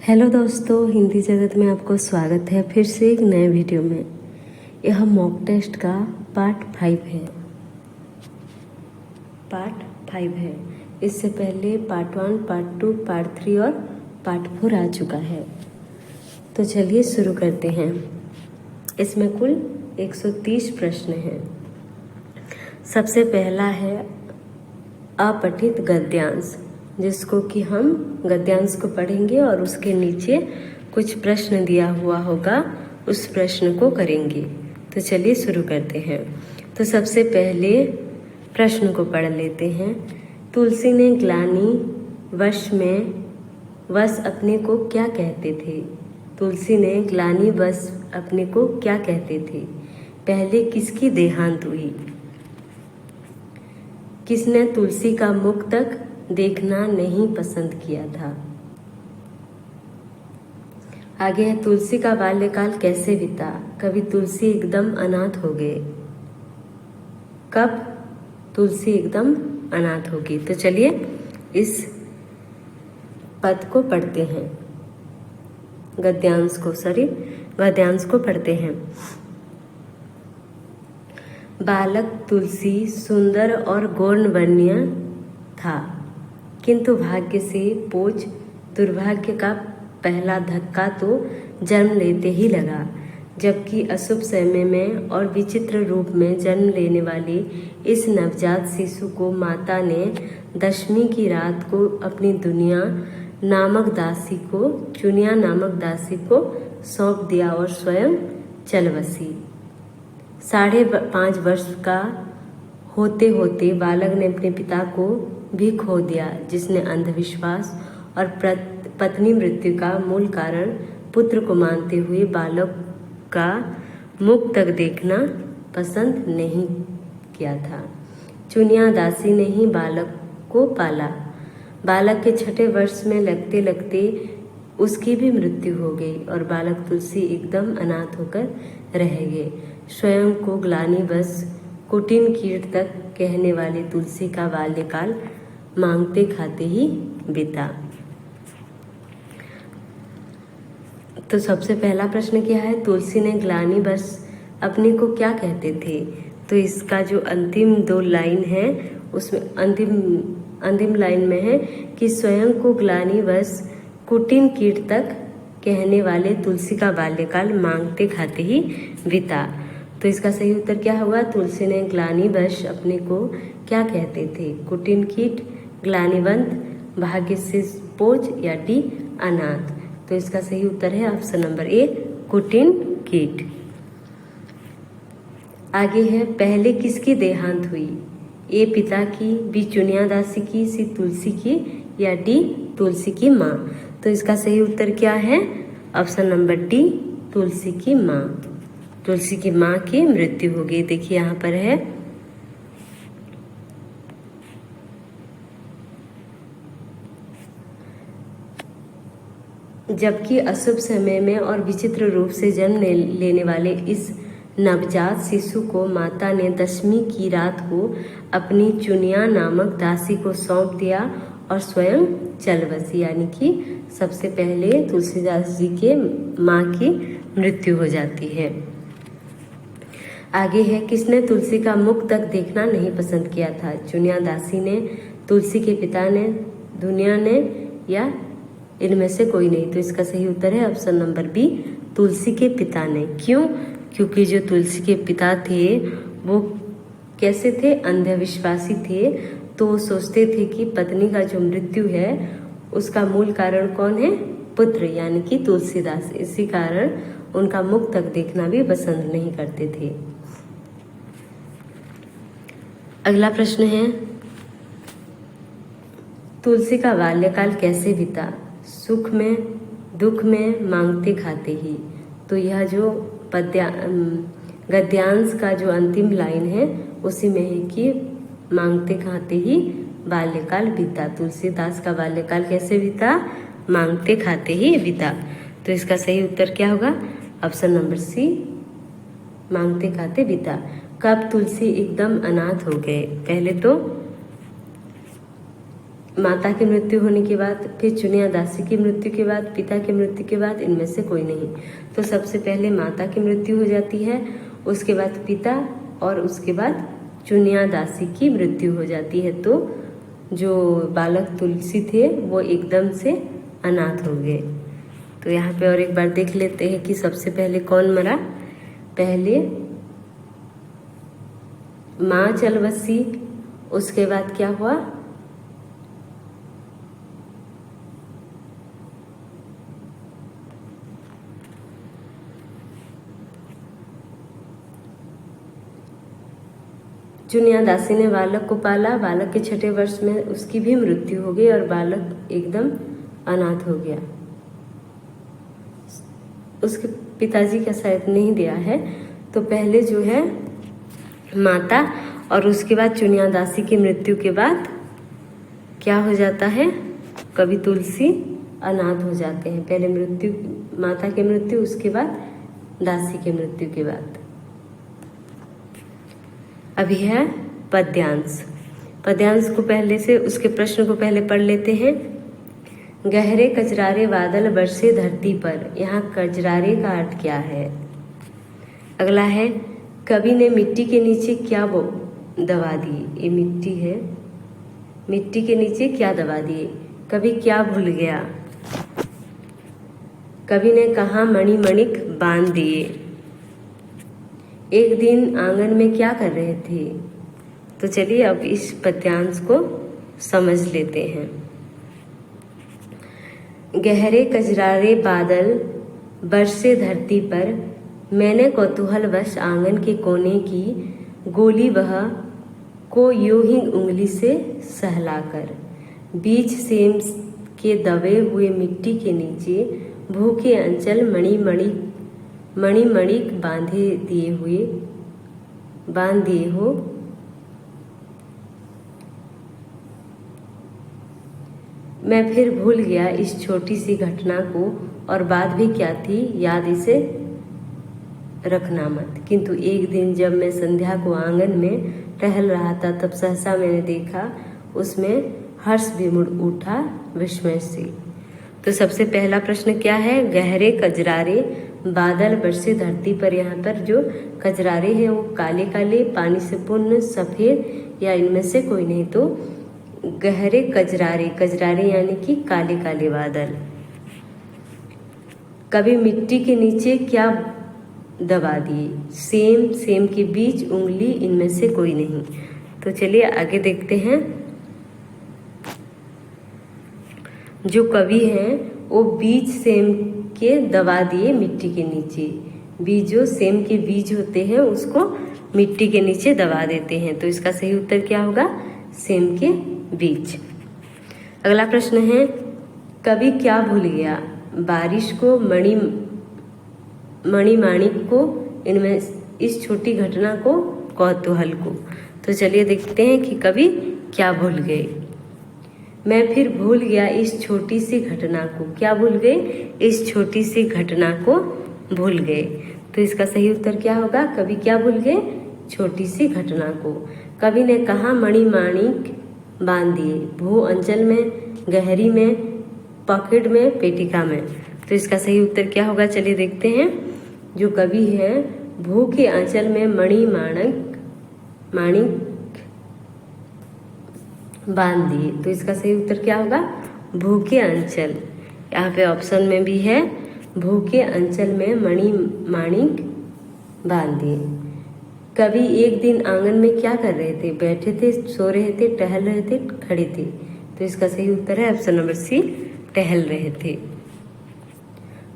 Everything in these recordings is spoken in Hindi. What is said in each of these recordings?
हेलो दोस्तों, हिंदी जगत में आपको स्वागत है फिर से एक नए वीडियो में। यह मॉक टेस्ट का पार्ट 5 है। इससे पहले पार्ट 1, पार्ट 2, पार्ट 3 और पार्ट 4 आ चुका है। तो चलिए शुरू करते हैं। इसमें कुल 130 प्रश्न हैं। सबसे पहला है अपठित गद्यांश, जिसको कि हम गद्यांश को पढ़ेंगे और उसके नीचे कुछ प्रश्न दिया हुआ होगा, उस प्रश्न को करेंगे। तो चलिए शुरू करते हैं। तो सबसे पहले प्रश्न को पढ़ लेते हैं। तुलसी ने ग्लानि वश अपने को क्या कहते थे? तुलसी ने ग्लानि वश अपने को क्या कहते थे? पहले किसकी देहांत हुई? किसने तुलसी का मुख तक देखना नहीं पसंद किया था? आगे है तुलसी का बाल्यकाल कैसे बीता? कभी तुलसी एकदम अनाथ हो गए। कब तुलसी एकदम अनाथ होगी? तो चलिए इस पद को पढ़ते हैं, गद्यांश को पढ़ते हैं। बालक तुलसी सुंदर और गौरवर्णीय था, किंतु भाग्य से पोच दुर्भाग्य का पहला धक्का तो जन्म लेते ही लगा। जबकि अशुभ समय में और विचित्र रूप में जन्म लेने वाले इस नवजात शिशु को माता ने दशमी की रात को अपनी चुनिया नामक दासी को सौंप दिया और स्वयं चल बसी। 5.5 वर्ष का होते होते बालक ने अपने पिता को भी खो दिया, जिसने अंधविश्वास और पत्नी मृत्यु का मूल कारण पुत्र को मानते हुए बालक का मुख तक देखना पसंद नहीं किया था। चुनिया दासी ने ही बालक को पाला। बालक के 6ठे वर्ष में लगते लगते उसकी भी मृत्यु हो गई और बालक तुलसी एकदम अनाथ होकर रह गए। स्वयं को ग्लानिवश कुटिन कीट तक कहने वाली तुलसी का बाल्यकाल मांगते खाते ही बीता। तो सबसे पहला प्रश्न क्या है? तुलसी ने ग्लानिवश अपने को क्या कहते थे? तो इसका जो अंतिम 2 लाइन है, उसमें अंतिम लाइन में है कि स्वयं को ग्लानिवश कुटिन कीट तक कहने वाले तुलसी का बाल्यकाल मांगते खाते ही बीता। तो इसका सही उत्तर क्या हुआ? तुलसी ने ग्लानिवश अपने को क्या कहते थे? कुटिन कीट, ग्लानिवंत, भाग्य से पोच या डी अनाथ। तो इसका सही उत्तर है ऑप्शन नंबर ए, कुटिन कीट। आगे है पहले किसकी देहांत हुई? ए पिता की, बी चुनिया दासी की, सी तुलसी की या डी तुलसी की माँ। तो इसका सही उत्तर क्या है? ऑप्शन नंबर डी, तुलसी की माँ। तुलसी की माँ की मृत्यु हो गई। देखिए यहाँ पर है जबकि अशुभ समय में और विचित्र रूप से जन्म लेने वाले इस नवजात शिशु को माता ने दशमी की रात को अपनी चुनिया नामक दासी को सौंप दिया और स्वयं चल बसी। यानी कि सबसे पहले तुलसीदास जी के माँ की मृत्यु हो जाती है। आगे है किसने तुलसी का मुख तक देखना नहीं पसंद किया था? चुनिया दासी ने, तुलसी के पिता ने, दुनिया ने या इनमें से कोई नहीं। तो इसका सही उत्तर है ऑप्शन नंबर बी, तुलसी के पिता ने। क्यों? क्योंकि जो तुलसी के पिता थे वो कैसे थे? अंधविश्वासी थे। तो वो सोचते थे कि पत्नी का जो मृत्यु है उसका मूल कारण कौन है? पुत्र, यानी कि तुलसीदास। इसी कारण उनका मुख तक देखना भी पसंद नहीं करते थे। अगला प्रश्न है तुलसी का बाल्यकाल कैसे बीता? सुख में, दुख में, मांगते खाते ही। तो यह जो गद्यांश का जो अंतिम लाइन है उसी में है कि मांगते खाते ही बाल्यकाल बीता। तुलसीदास का बाल्यकाल कैसे बीता? मांगते खाते ही बीता। तो इसका सही उत्तर क्या होगा? ऑप्शन नंबर सी, मांगते खाते बीता। कब तुलसी एकदम अनाथ हो गए? पहले तो माता की मृत्यु होने के बाद, फिर चुनिया दासी की मृत्यु के बाद, पिता की मृत्यु के बाद, इनमें से कोई नहीं। तो सबसे पहले माता की मृत्यु हो जाती है, उसके बाद पिता, और उसके बाद चुनिया दासी की मृत्यु हो जाती है। तो जो बालक तुलसी थे वो एकदम से अनाथ हो गए। तो यहाँ पे और एक बार देख लेते हैं कि सबसे पहले कौन मरा। पहले माँ चल बसी, उसके बाद क्या हुआ, चुनिया दासी ने बालक को पाला। बालक के 6ठे वर्ष में उसकी भी मृत्यु हो गई और बालक एकदम अनाथ हो गया। उसके पिताजी का शायद नहीं दिया है। तो पहले जो है माता, और उसके बाद चुनिया दासी की मृत्यु के बाद क्या हो जाता है, कवि तुलसी अनाथ हो जाते हैं। पहले मृत्यु, माता की मृत्यु, उसके बाद दासी की मृत्यु के बाद। अभी है पद्यांश। पद्यांश को पहले से, उसके प्रश्न को पहले पढ़ लेते हैं। गहरे कजरारे बादल बरसे धरती पर। यहाँ कजरारे का अर्थ क्या है। अगला है, कवि ने मिट्टी के नीचे क्या दबा दिए। ये मिट्टी है, मिट्टी के नीचे क्या दबा दिए। कवि क्या भूल गया। कवि ने कहा मणिमणिक बांध दिए। एक दिन आंगन में क्या कर रहे थे। तो चलिए अब इस पद्यांश को समझ लेते हैं। गहरे कजरारे बादल बरसे धरती पर, मैंने कौतूहलवश आंगन के कोने की गोली बह को यूं ही उंगली से सहलाकर, बीच सेम के दबे हुए मिट्टी के नीचे भूखे अंचल मणिमणिक बांध दिए हो। मैं फिर भूल गया इस छोटी सी घटना को, और बात भी क्या थी, याद इसे रखना मत। किंतु एक दिन जब मैं संध्या को आंगन में टहल रहा था, तब सहसा मैंने देखा, उसमें हर्ष विमुड़ उठा विस्मय से। तो सबसे पहला प्रश्न क्या है, गहरे कजरारे बादल बरसे धरती पर। यहाँ पर जो कजरारे हैं वो काले काले, पानी से पूर्ण, सफेद, या इनमें से कोई नहीं। तो गहरे कजरारे, कजरारे यानी कि काले काले बादल। कभी मिट्टी के नीचे क्या दबा दिए। सेम के बीच उंगली, इनमें से कोई नहीं। तो चलिए आगे देखते हैं। जो कवि हैं वो बीज सेम के दबा दिए मिट्टी के नीचे। बीज, जो सेम के बीज होते हैं उसको मिट्टी के नीचे दबा देते हैं। तो इसका सही उत्तर क्या होगा, सेम के बीज। अगला प्रश्न है, कवि क्या भूल गया। बारिश को, मणिमाणिक को, इनमें इस छोटी घटना को, कौतूहल को। तो चलिए देखते हैं कि कवि क्या भूल गए। मैं फिर भूल गया इस छोटी सी घटना को। क्या भूल गए, इस छोटी सी घटना को भूल गए। तो इसका सही उत्तर क्या होगा, कवि क्या भूल गए, छोटी सी घटना को। कवि ने कहा मणिमाणिक बांध दिए। भू अंचल में, गहरी में, पॉकेट में, पेटिका में। तो इसका सही उत्तर क्या होगा, चलिए देखते हैं। जो कवि है भू के अंचल में माणिक बांध दिए। तो इसका सही उत्तर क्या होगा, भू के अंचल। यहाँ पे ऑप्शन में भी है, भू के अंचल में मणिमाणिक बांध दिए। कवि एक दिन आंगन में क्या कर रहे थे, बैठे थे, सो रहे थे, टहल रहे थे, खड़े थे। तो इसका सही उत्तर है ऑप्शन नंबर सी, टहल रहे थे।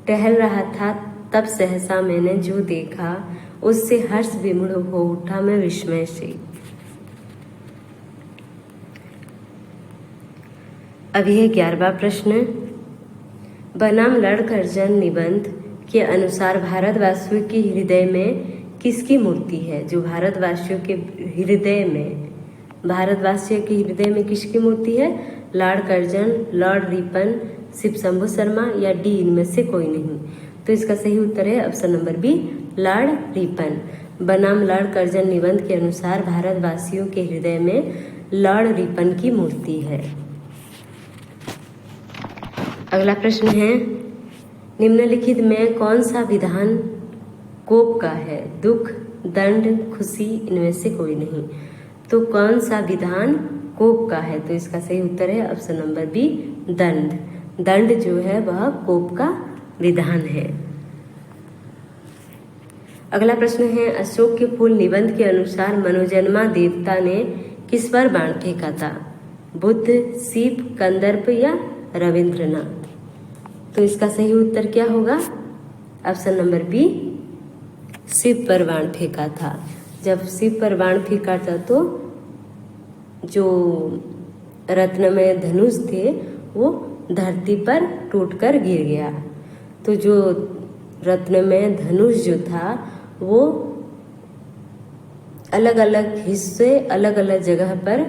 टहल रहा था तब सहसा मैंने जो देखा, उससे हर्ष विमुड़ हो उठा मैं विस्मय से। अभी है 11वां प्रश्न। बनाम लड़कर्जन निबंध के अनुसार भारतवासियों के हृदय में किसकी मूर्ति है। जो भारतवासियों के हृदय में किसकी मूर्ति है, Lord Curzon, Lord Ripon, Shiv Shambhu Sharma, या डी इनमें से कोई नहीं। तो इसका सही उत्तर है option number B, Lord Ripon. बनाम लॉर्ड कर्जन निबंध के अनुसार भारतवासियों के हृदय में लॉर्ड रिपन की मूर्ति है। अगला प्रश्न है, निम्नलिखित में कौन सा विधान कोप का है? दुख, दंड, खुशी, इनमें से कोई नहीं। तो कौन सा विधान कोप का है? तो इसका सही उत्तर है ऑप्शन नंबर बी, दंड। दंड जो है वह कोप का विधान है। अगला प्रश्न है, अशोक के फूल निबंध के अनुसार मनोजन्मा देवता ने किस पर बाण फेंका था? बुद्ध, शिव, कंदर्प या रविंद्रनाथ? तो इसका सही उत्तर क्या होगा? ऑप्शन नंबर बी, शिव पर बाण फेंका था। जब शिव पर बाण फेंका था तो जो रत्नमय धनुष थे वो धरती पर टूटकर गिर गया। तो जो रत्नमय धनुष जो था वो अलग अलग हिस्से अलग अलग जगह पर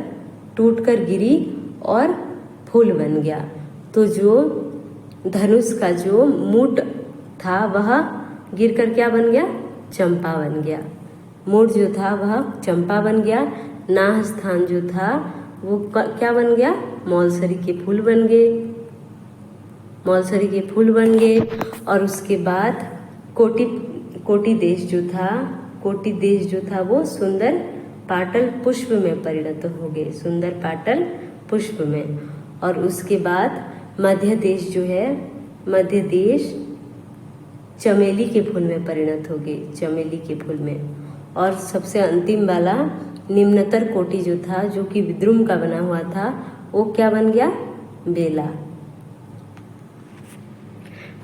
टूटकर गिरी और फूल बन गया। तो जो धनुष का जो मुठ था वह गिरकर क्या बन गया? चंपा बन गया। मुठ जो था वह चंपा बन गया। नाह स्थान जो था वो क्या बन गया? मौलसरी के फूल बन गए। मौलसरी के फूल बन गए और उसके बाद कोटि देश जो था वो सुंदर पाटल पुष्प में परिणत हो गए। सुंदर पाटल पुष्प में। और उसके बाद मध्य देश जो है, मध्य देश चमेली के फूल में परिणत हो गए। चमेली के फूल में। और सबसे अंतिम वाला निम्नतर कोटि जो था, जो कि विद्रुम का बना हुआ था, वो क्या बन गया? बेला।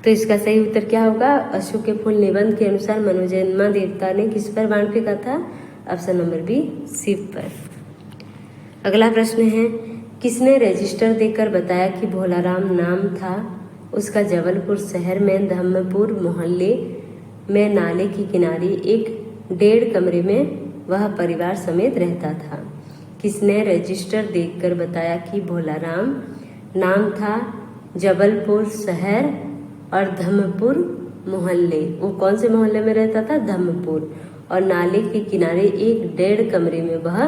तो इसका सही उत्तर क्या होगा? अशोक के फूल निबंध के अनुसार मनोजन्मा देवता ने किस पर बाण फेंका था? ऑप्शन नंबर बी, शिव पर। अगला प्रश्न है, किसने रजिस्टर देकर बताया कि भोलाराम नाम था उसका जबलपुर शहर में धम्मपुर मोहल्ले में नाले के किनारे एक 1.5 कमरे में वह परिवार समेत रहता था? किसने रजिस्टर देखकर बताया कि भोलाराम नाम था जबलपुर शहर और धम्मपुर मोहल्ले? वो कौन से मोहल्ले में रहता था? धम्मपुर। और नाले के किनारे एक 1.5 कमरे में वह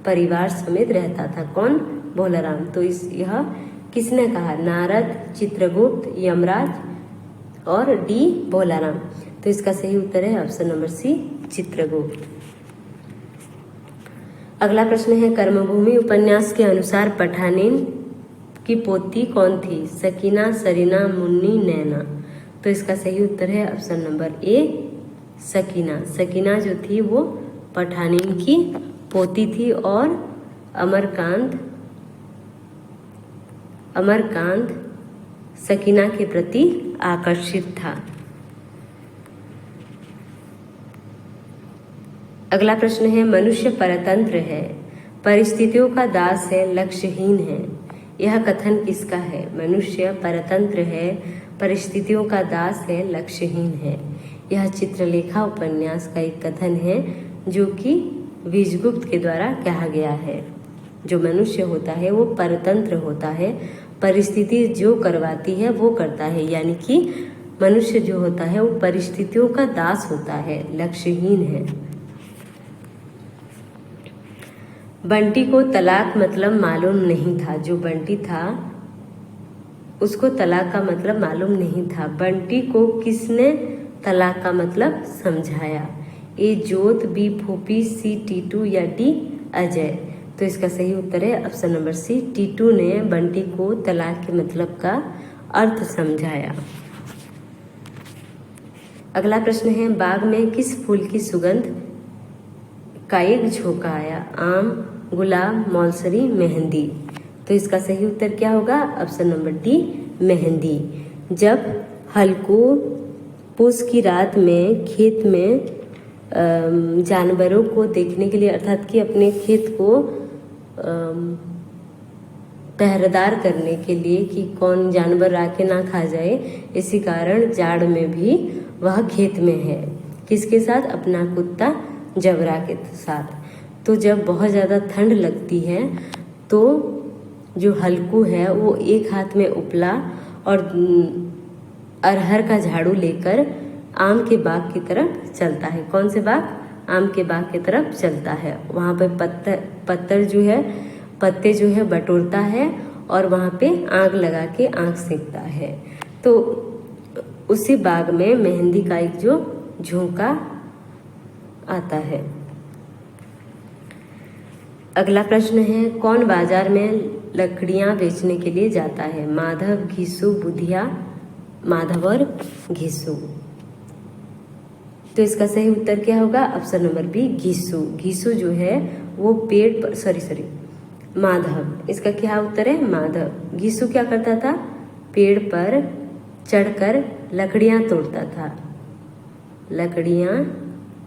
परिवार समेत रहता था। कौन? भोलाराम। तो यह किसने कहा? नारद, चित्रगुप्त, यमराज और डी भोलाराम। तो इसका सही उत्तर है ऑप्शन नंबर सी, चित्रगुप्त। अगला प्रश्न है, कर्मभूमि उपन्यास के अनुसार पठानीन की पोती कौन थी? सकीना, सरीना, मुन्नी, नैना? तो इसका सही उत्तर है option number A, Sakina. Sakina जो थी वो पठानीन की पोती थी और अमरकांत सकीना के प्रति आकर्षित था। अगला प्रश्न है, मनुष्य परतंत्र है, परिस्थितियों का दास है, लक्ष्यहीन है। यह कथन किसका है? मनुष्य परतंत्र है, परिस्थितियों का दास है, लक्ष्यहीन है। यह चित्रलेखा उपन्यास का एक कथन है जो कि विजयगुप्त के द्वारा कहा गया है। जो मनुष्य होता है वो परतंत्र होता है, परिस्थिति जो करवाती है वो करता है। यानी कि मनुष्य जो होता है वो परिस्थितियों का दास होता है, लक्ष्यहीन है। बंटी को तलाक मतलब मालूम नहीं था। जो बंटी था उसको तलाक का मतलब मालूम नहीं था। बंटी को किसने तलाक का मतलब समझाया? ए जोत, बी फूफी, सी टीटू या डी अजय? तो इसका सही उत्तर है ऑप्शन नंबर सी, टीटू ने बंटी को तलाक के मतलब का अर्थ समझाया। अगला प्रश्न है, बाग में किस फूल की सुगंध का एक झोंका आया? आम, गुलाब, मौलसरी, मेहंदी? तो इसका सही उत्तर क्या होगा? Option number D, mehndi. जब हल्कू पूस की रात में खेत में जानवरों को देखने के लिए, अर्थात कि अपने खेत को पहरेदार करने के लिए कि कौन जानवर आके ना खा जाए, इसी कारण जाड़ में भी वह खेत में है। किसके साथ? अपना कुत्ता जबरा के साथ। तो जब बहुत ज़्यादा ठंड लगती है तो जो हल्कू है वो एक हाथ में उपला और अरहर का झाड़ू लेकर आम के बाग की तरफ चलता है। कौन से बाग? आम के बाग की तरफ चलता है। वहाँ पे पत्ते जो है बटोरता है और वहाँ पे आग लगा के आग सेकता है। तो उसी बाग में मेहंदी का एक जो झोंका आता है। अगला प्रश्न है, कौन बाजार में लकड़ियाँ बेचने के लिए जाता है? माधव, घिसू, बुधिया। माधव और घिसू। तो इसका सही उत्तर क्या होगा? Option number B, घिसू। घिसू जो है वो पेड़ पर माधव, इसका क्या उत्तर है? माधव। घिसू क्या करता था? पेड़ पर चढ़कर लकड़ियाँ तोड़ता था। लकड़ियाँ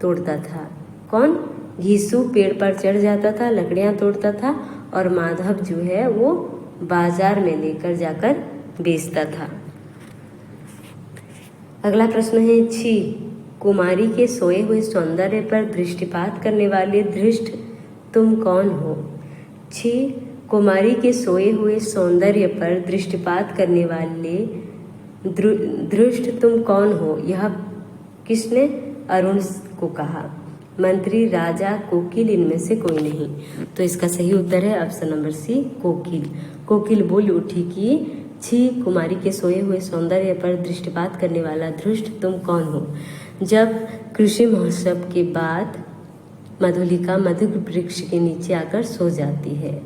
तोड़ता था। कौन? घिसू पेड़ पर चढ़ जाता था, लकड़ियाँ तोड़ता था, और माधव जो है वो बाजार में लेकर जाकर बेचता था। अगला प्रश्न है, छी कुमारी के सोए हुए सौंदर्य पर दृष्टिपात करने वाले धृष्ट तुम कौन हो? छी कुमारी के सोए हुए सौंदर्य पर दृष्टिपात करने वाले धृष्ट तुम कौन हो? यह किसने अरुण को कहा? मंत्री, राजा, कोकिल, इनमें से कोई नहीं। तो इसका सही उत्तर है ऑप्शन नंबर सी, कोकिल। कोकिल बोल उठी कि छी कुमारी के सोए हुए सौंदर्य पर दृष्टिपात करने वाला धृष्ट तुम कौन हो? जब कृषि महोत्सव के बाद मधुलिका मधु वृक्ष के नीचे आकर सो जाती है,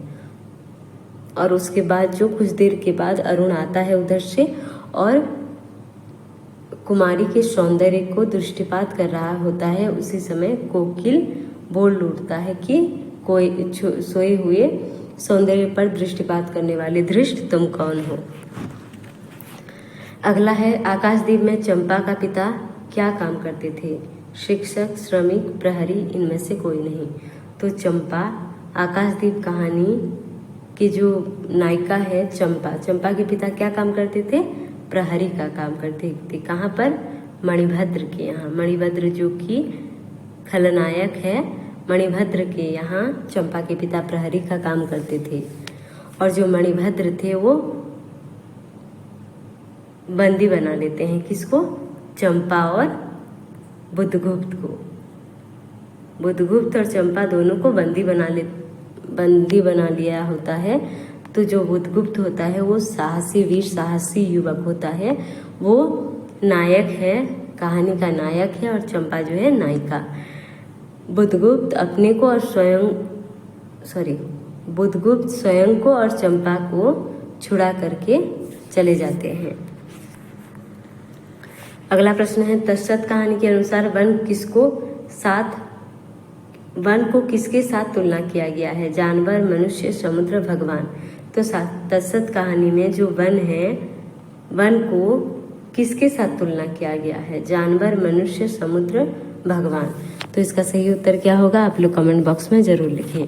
और उसके बाद जो कुछ देर के बाद अरुण आता है उधर से और कुमारी के सौंदर्य को दृष्टिपात कर रहा होता है, उसी समय कोकिल बोल उठता है कि कोई सोए हुए सौंदर्य पर दृष्टिपात करने वाले धृष्ट तुम कौन हो? अगला है, आकाशदीप में चंपा का पिता क्या काम करते थे? शिक्षक, श्रमिक, प्रहरी, इनमें से कोई नहीं। तो चंपा, आकाशदीप कहानी की जो नायिका है चंपा, चंपा के पिता क्या काम करते थे? प्रहरी का काम करते थे। कहाँ पर? मणिभद्र के यहाँ। मणिभद्र जो कि खलनायक है, मणिभद्र के यहाँ चंपा के पिता प्रहरी का काम करते थे। और जो मणिभद्र थे वो बंदी बना लेते हैं। किसको? चंपा और बुधगुप्त को। बुधगुप्त और चंपा दोनों को बंदी बना लिया होता है। तो जो बुधगुप्त होता है वो साहसी, वीर साहसी युवक होता है, वो नायक है, कहानी का नायक है, और चंपा जो है नायिका। बुधगुप्त स्वयं को और चंपा को छुड़ा करके चले जाते हैं। अगला प्रश्न है, तत्सत कहानी के अनुसार वन को किसके साथ तुलना किया गया है? जानवर, मनुष्य, समुद्र, भगवान। तो तत्सत कहानी में जो वन है, वन को किसके साथ तुलना किया गया है? जानवर, मनुष्य, समुद्र, भगवान। तो इसका सही उत्तर क्या होगा? आप लोग कमेंट बॉक्स में जरूर लिखें।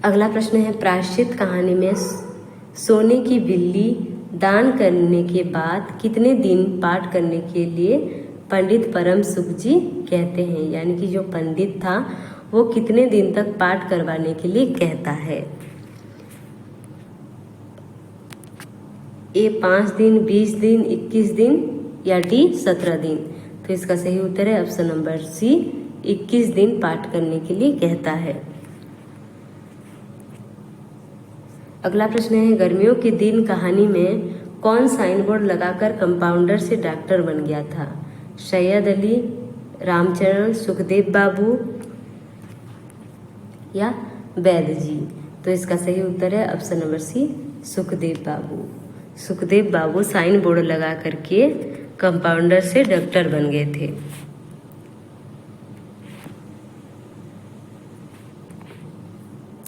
अगला प्रश्न है, प्रायश्चित कहानी में सोने की बिल्ली दान करने के बाद कितने दिन पाठ करने के लिए पंडित परम सुख जी कहते हैं? यानी कि जो पंडित था वो कितने दिन तक पाठ करवाने के लिए कहता है? ए 5 दिन, 20 दिन, 21 दिन, या डी 17 दिन। तो इसका सही उत्तर है ऑप्शन नंबर सी, 21 दिन पाठ करने के लिए कहता है। अगला प्रश्न है, गर्मियों के दिन कहानी में कौन साइन बोर्ड लगाकर कंपाउंडर से डॉक्टर बन गया था? सैयद अली, रामचरण, सुखदेव बाबू, या वैद जी। तो इसका सही उत्तर है ऑप्शन नंबर सी, सुखदेव बाबू। सुखदेव बाबू साइन बोर्ड लगा करके कंपाउंडर से डॉक्टर बन गए थे।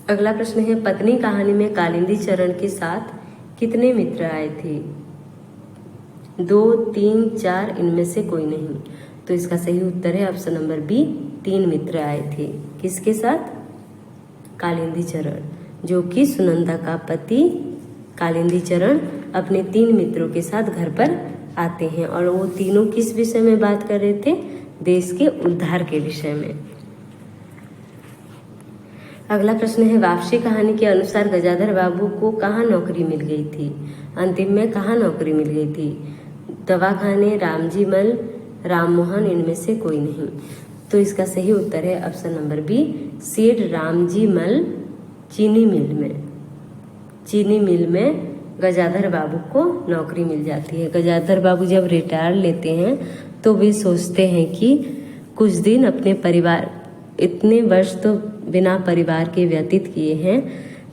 अगला प्रश्न है, पत्नी कहानी में कालिंदी चरण के साथ कितने मित्र आए थे? 2, 3, 4, इनमें से कोई नहीं। तो इसका सही उत्तर है ऑप्शन नंबर बी, 3 मित्र आए थे। किसके साथ? कालिंदी चरण, जो कि सुनंदा का पति कालिंदी चरण अपने 3 मित्रों के साथ घर पर आते हैं, और वो तीनों किस विषय में बात कर रहे थे? देश के उद्धार के विषय में। अगला प्रश्न है, वापसी कहानी के अनुसार गजाधर बाबू को कहाँ नौकरी मिल गई थी? अंतिम में कहाँ नौकरी मिल गई थी? दवाखाने, रामजी मल, राममोहन, इनमें से कोई नहीं। तो इसका सही उत्तर है ऑप्शन नंबर बी, सेठ रामजी मल चीनी मिल में गजाधर बाबू को नौकरी मिल जाती है। गजाधर बाबू जब रिटायर लेते हैं तो वे सोचते हैं कि कुछ दिन अपने परिवार, इतने वर्ष तो बिना परिवार के व्यतीत किए हैं,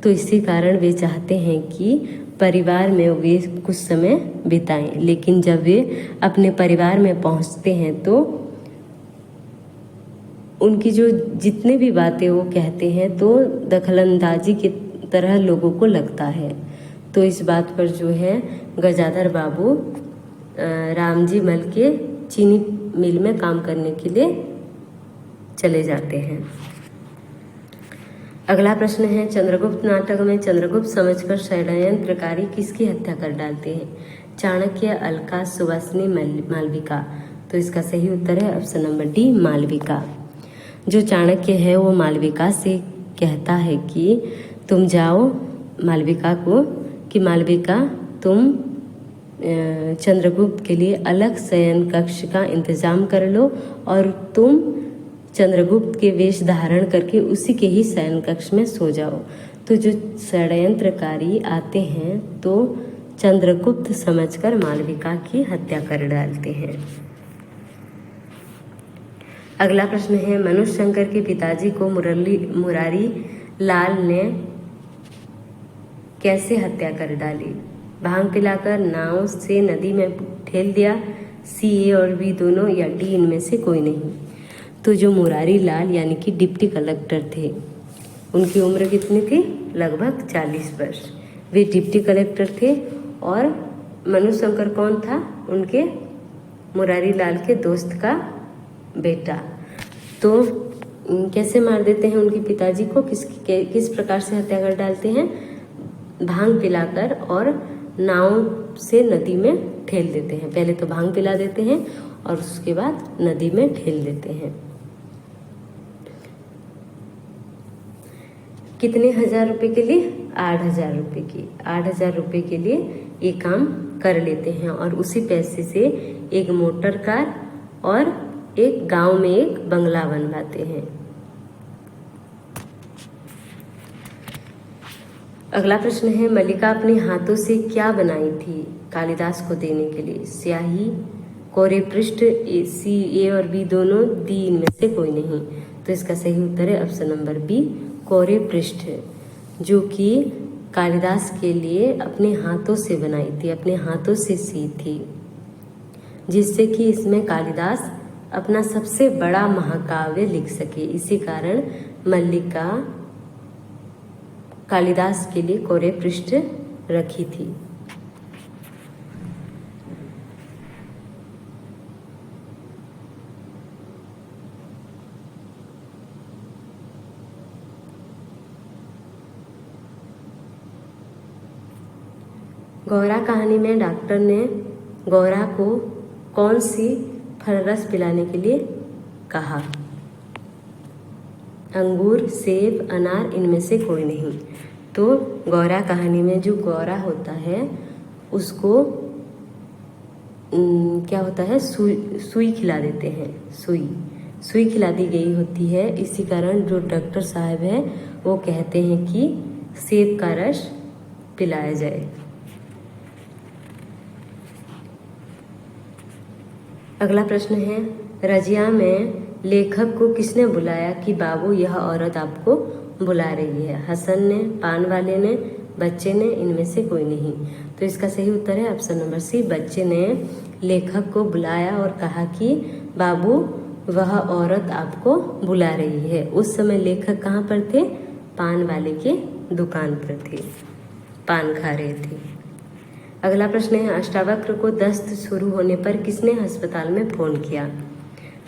तो इसी कारण वे चाहते हैं कि परिवार में वे कुछ समय बिताएं। लेकिन जब वे अपने परिवार में पहुंचते हैं तो उनकी जो जितने भी बातें वो कहते हैं तो दखलंदाजी की तरह लोगों को लगता है। तो इस बात पर जो है गजाधर बाबू रामजी मल के चीनी मिल में काम करने के लिए चले जाते हैं। अगला प्रश्न है, चंद्रगुप्त नाटक में चंद्रगुप्त समझकर षड्यंत्रकारी किसकी हत्या कर डालते हैं? चाणक्य, अलका, सुवासिनी, मालविका। तो इसका सही उत्तर है ऑप्शन नंबर डी, मालविका। जो चाणक्य है वो मालविका से कहता है कि तुम जाओ, मालविका को, कि मालविका तुम चंद्रगुप्त के लिए अलग शयन कक्ष का इंतजाम कर लो और तुम चंद्रगुप्त के वेश धारण करके उसी के ही शयन कक्ष में सो जाओ। तो जो षड्यंत्रकारी आते हैं तो चंद्रगुप्त समझकर मालविका की हत्या कर डालते हैं। अगला प्रश्न है, मनुष्य शंकर के पिताजी को मुरारी लाल ने कैसे हत्या कर डाली? भांग पिलाकर, नाव से नदी में ठेल दिया, सी ए और बी दोनों, या डी इनमें से कोई नहीं। तो जो मुरारी लाल यानी कि डिप्टी कलेक्टर थे, उनकी उम्र कितनी थी? लगभग 40 वर्ष। वे डिप्टी कलेक्टर थे और मनुष्य शंकर कौन था? उनके मुरारी लाल के दोस्त का बेटा। तो कैसे मार देते हैं उनके पिताजी को? किस प्रकार से हत्या कर डालते हैं? भांग पिलाकर और नाव से नदी में ठेल देते हैं। पहले तो भांग पिला देते हैं और उसके बाद नदी में ठेल देते हैं। कितने हजार रुपए के लिए? 8,000 रुपए की। 8,000 रुपए के लिए ये काम कर लेते हैं और उसी पैसे से एक मोटर कार और एक गांव में एक बंगला बनवाते हैं। अगला प्रश्न है, मल्लिका अपने हाथों से क्या बनाई थी कालिदास को देने के लिए? स्याही, कोरे पृष्ठ, सी ए और बी दोनों, डी इनमें से कोई नहीं। तो इसका सही उत्तर है ऑप्शन नंबर बी, कोरे पृष्ठ, जो कि कालिदास के लिए अपने हाथों से बनाई थी, अपने हाथों से सी थी, जिससे कि इसमें कालिदास अपना सबसे बड़ा महाकाव्य लिख सके। इसी कारण मल्लिका कालिदास के लिए कोरे पृष्ठ रखी थी। गौरा कहानी में डॉक्टर ने गौरा को कौन सी फल रस पिलाने के लिए कहा? अंगूर, सेब, अनार, इनमें से कोई नहीं। तो गौरा कहानी में जो गौरा होता है उसको क्या होता है? सुई खिला देते हैं। सुई खिला दी गई होती है। इसी कारण जो डॉक्टर साहब है वो कहते हैं कि सेब का रस पिलाया जाए। अगला प्रश्न है, रजिया में लेखक को किसने बुलाया कि बाबू यह औरत आपको बुला रही है? हसन ने, पान वाले ने, बच्चे ने, इनमें से कोई नहीं। तो इसका सही उत्तर है ऑप्शन नंबर सी, बच्चे ने लेखक को बुलाया और कहा कि बाबू वह औरत आपको बुला रही है। उस समय लेखक कहाँ पर थे? पान वाले के दुकान पर थे, पान खा रहे थे। अगला प्रश्न है, अष्टावक्र को दस्त शुरू होने पर किसने अस्पताल में फोन किया?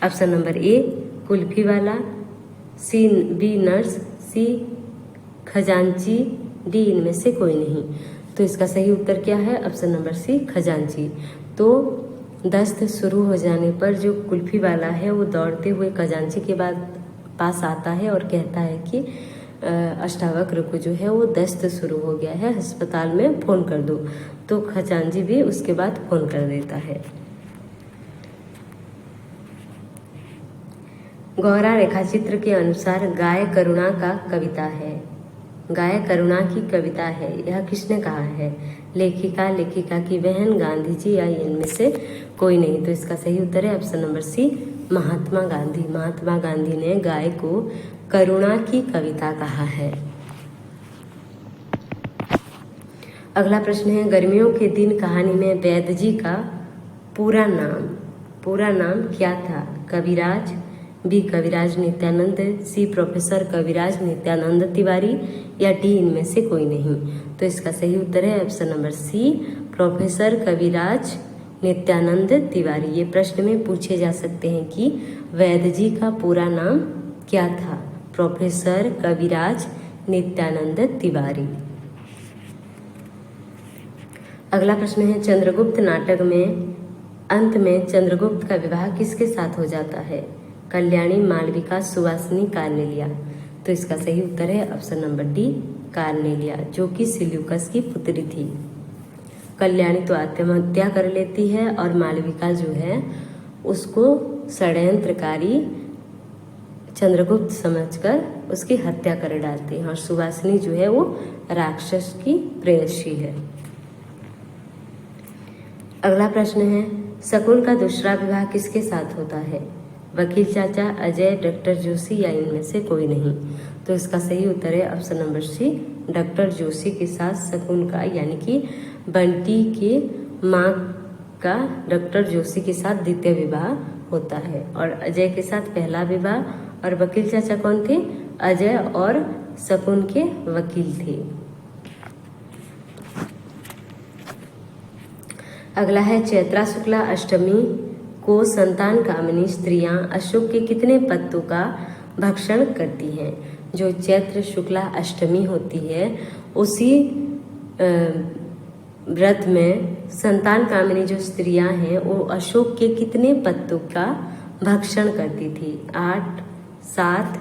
ऑप्शन नंबर ए, कुल्फी वाला, सी बी नर्स, सी खजांची, डी इनमें से कोई नहीं। तो इसका सही उत्तर क्या है? ऑप्शन नंबर सी, खजांची। तो दस्त शुरू हो जाने पर जो कुल्फी वाला है वो दौड़ते हुए खजांची के पास आता है और कहता है कि अष्टावक्र को जो है वो दस्त शुरू हो गया है, अस्पताल में फ़ोन कर दो। तो खजांची भी उसके बाद फ़ोन कर देता है। गौरा रेखाचित्र के अनुसार गाय करुणा का कविता है। गाय करुणा की कविता है, यह किसने कहा है? लेखिका की बहन, गांधी जी या इनमें से कोई नहीं। तो इसका सही उत्तर है ऑप्शन नंबर सी, महात्मा गांधी। महात्मा गांधी ने गाय को करुणा की कविता कहा है। अगला प्रश्न है, गर्मियों के दिन कहानी में वैद्य जी का पूरा नाम क्या था? कविराज, बी कविराज नित्यानंद, सी प्रोफेसर कविराज नित्यानंद तिवारी या डी इनमें से कोई नहीं। तो इसका सही उत्तर है ऑप्शन नंबर सी, प्रोफेसर कविराज नित्यानंद तिवारी। ये प्रश्न में पूछे जा सकते हैं कि वैद्य जी का पूरा नाम क्या था? प्रोफेसर कविराज नित्यानंद तिवारी। अगला प्रश्न है, चंद्रगुप्त नाटक में अंत में चंद्रगुप्त का विवाह किसके साथ हो जाता है? कल्याणी, मालविका, सुवासिनी, कार्नेलिया। तो इसका सही उत्तर है ऑप्शन नंबर डी, कार्नेलिया, जो कि सिल्यूकस की पुत्री थी। कल्याणी तो आत्महत्या कर लेती है और मालविका जो है उसको षड्यंत्रकारी चंद्रगुप्त समझकर उसकी हत्या कर डालती है और सुवासिनी जो है वो राक्षस की प्रेयसी है। अगला प्रश्न है, शकुन का दूसरा विवाह किसके साथ होता है? वकील चाचा, अजय, डॉक्टर जोशी या इनमें से कोई नहीं। तो इसका सही उत्तर है option number C, doctor Joshi के साथ शकुन का यानी कि बंटी की माँ का डॉक्टर जोशी के साथ द्वितीय विवाह होता है और अजय के साथ पहला विवाह। और वकील चाचा कौन थे? अजय और शकुन के वकील थे। अगला है, चैत्रा शुक्ला अष्टमी को संतान कामिनी स्त्रियां अशोक के कितने पत्तों का भक्षण करती हैं? जो चैत्र शुक्ला अष्टमी होती है उसी व्रत में संतान कामिनी जो स्त्रियां हैं वो अशोक के कितने पत्तों का भक्षण करती थी? 8, 7,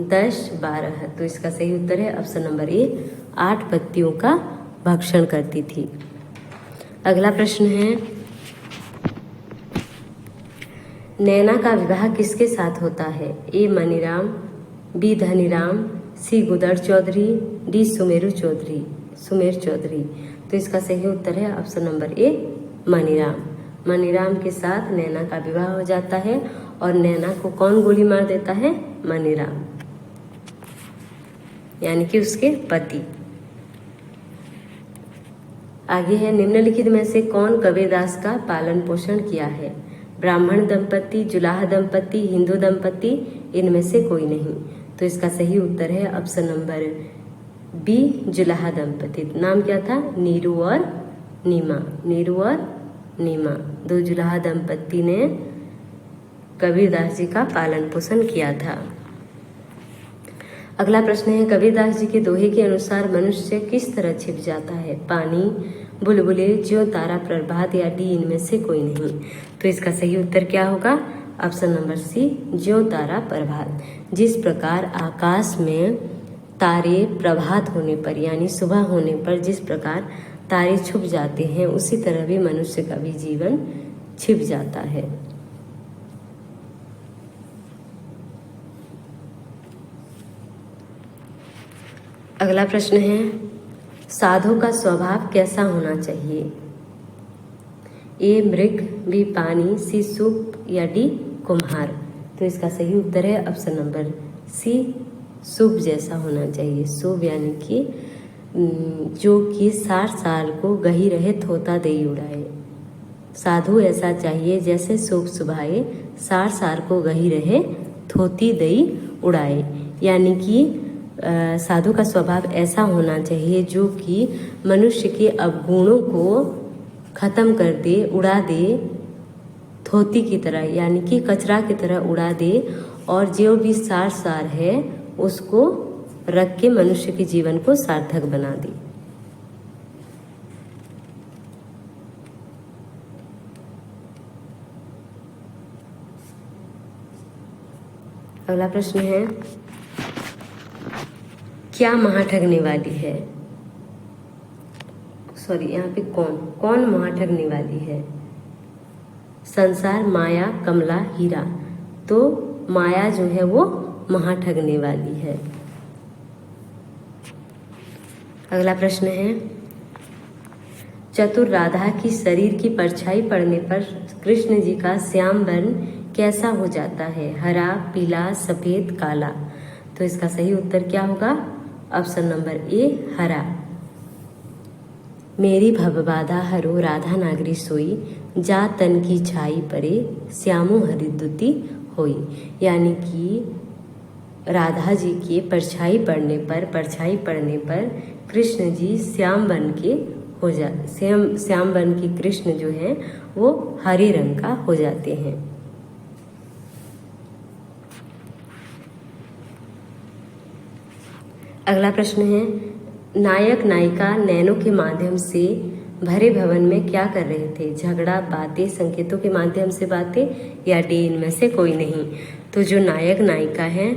10, 12। तो इसका सही उत्तर है ऑप्शन नंबर ए, 8 पत्तियों का भक्षण करती थी। अगला प्रश्न है, नैना का विवाह किसके साथ होता है? ए मनीराम, बी धनीराम, सी गुदड़ चौधरी, डी सुमेर चौधरी। तो इसका सही उत्तर है option number A, Maniram. Maniram के साथ नैना का विवाह हो जाता है और नैना को कौन गोली मार देता है? मनीराम, यानी कि उसके पति। आगे है, निम्नलिखित में से कौन कबीरदास का पालन पोषण किया है? ब्राह्मण दंपति, जुलाह दंपति, हिंदू दंपति, इनमें से कोई नहीं। तो इसका सही उत्तर है ऑप्शन नंबर बी, जुलाह दंपति। नाम क्या था? नीरू और नीमा। 2 जुलाह दंपति ने कबीरदास जी का पालन पोषण किया था। अगला प्रश्न है, कबीरदास जी के दोहे के अनुसार मनुष्य किस तरह छिप जाता है? पानी, बुलबुले, ज्यों तारा प्रभात या डी इनमें से कोई नहीं। तो इसका सही उत्तर क्या होगा? ऑप्शन नंबर सी, ज्यों तारा प्रभात। जिस प्रकार आकाश में तारे प्रभात होने पर यानी सुबह होने पर जिस प्रकार तारे छुप जाते हैं उसी तरह भी मनुष्य का भी जीवन छिप जाता है। अगला प्रश्न है, साधु का स्वभाव कैसा होना चाहिए? ए मृग, बी पानी, सी सूप या डी कुम्हार। तो इसका सही उत्तर है ऑप्शन नंबर सी, सूप जैसा होना चाहिए। सूप यानी कि जो कि 60 साल को गही रहे थोता दे उड़ाए। साधु ऐसा चाहिए जैसे सूप सुभाए, 60 साल को गही रहे थोती दई उड़ाए। यानी कि साधु का स्वभाव ऐसा होना चाहिए जो कि मनुष्य के अवगुणों को खत्म कर दे, उड़ा दे, थोती की तरह यानी कि कचरा की तरह उड़ा दे और जो भी सार है उसको रख के मनुष्य के जीवन को सार्थक बना दे। अगला प्रश्न है, क्या माँ ठगने वाली है? सॉरी, यहाँ पे कौन माँ ठगने वाली है? संसार, माया, कमला, हीरा। तो माया जो है वो महाठगने वाली है। अगला प्रश्न है, चतुर राधा की शरीर की परछाई पड़ने पर कृष्ण जी का श्याम वर्ण कैसा हो जाता है? हरा, पीला, सफेद, काला। तो इसका सही उत्तर क्या होगा? ऑप्शन नंबर ए, हरा। मेरी भवबाधा हरो राधा नागरी सोई, जा तन की छाई परे श्यामो हरिद्युति होई। यानी कि राधा जी के परछाई पड़ने पर कृष्ण जी श्याम बन के हो जा श्याम बन के कृष्ण जो है वो हरे रंग का हो जाते हैं। अगला प्रश्न है, नायक नायिका नैनों के माध्यम से भरे भवन में क्या कर रहे थे? झगड़ा, बातें, संकेतों के माध्यम से बातें, या डी इनमें से कोई नहीं। तो जो नायक नायिका हैं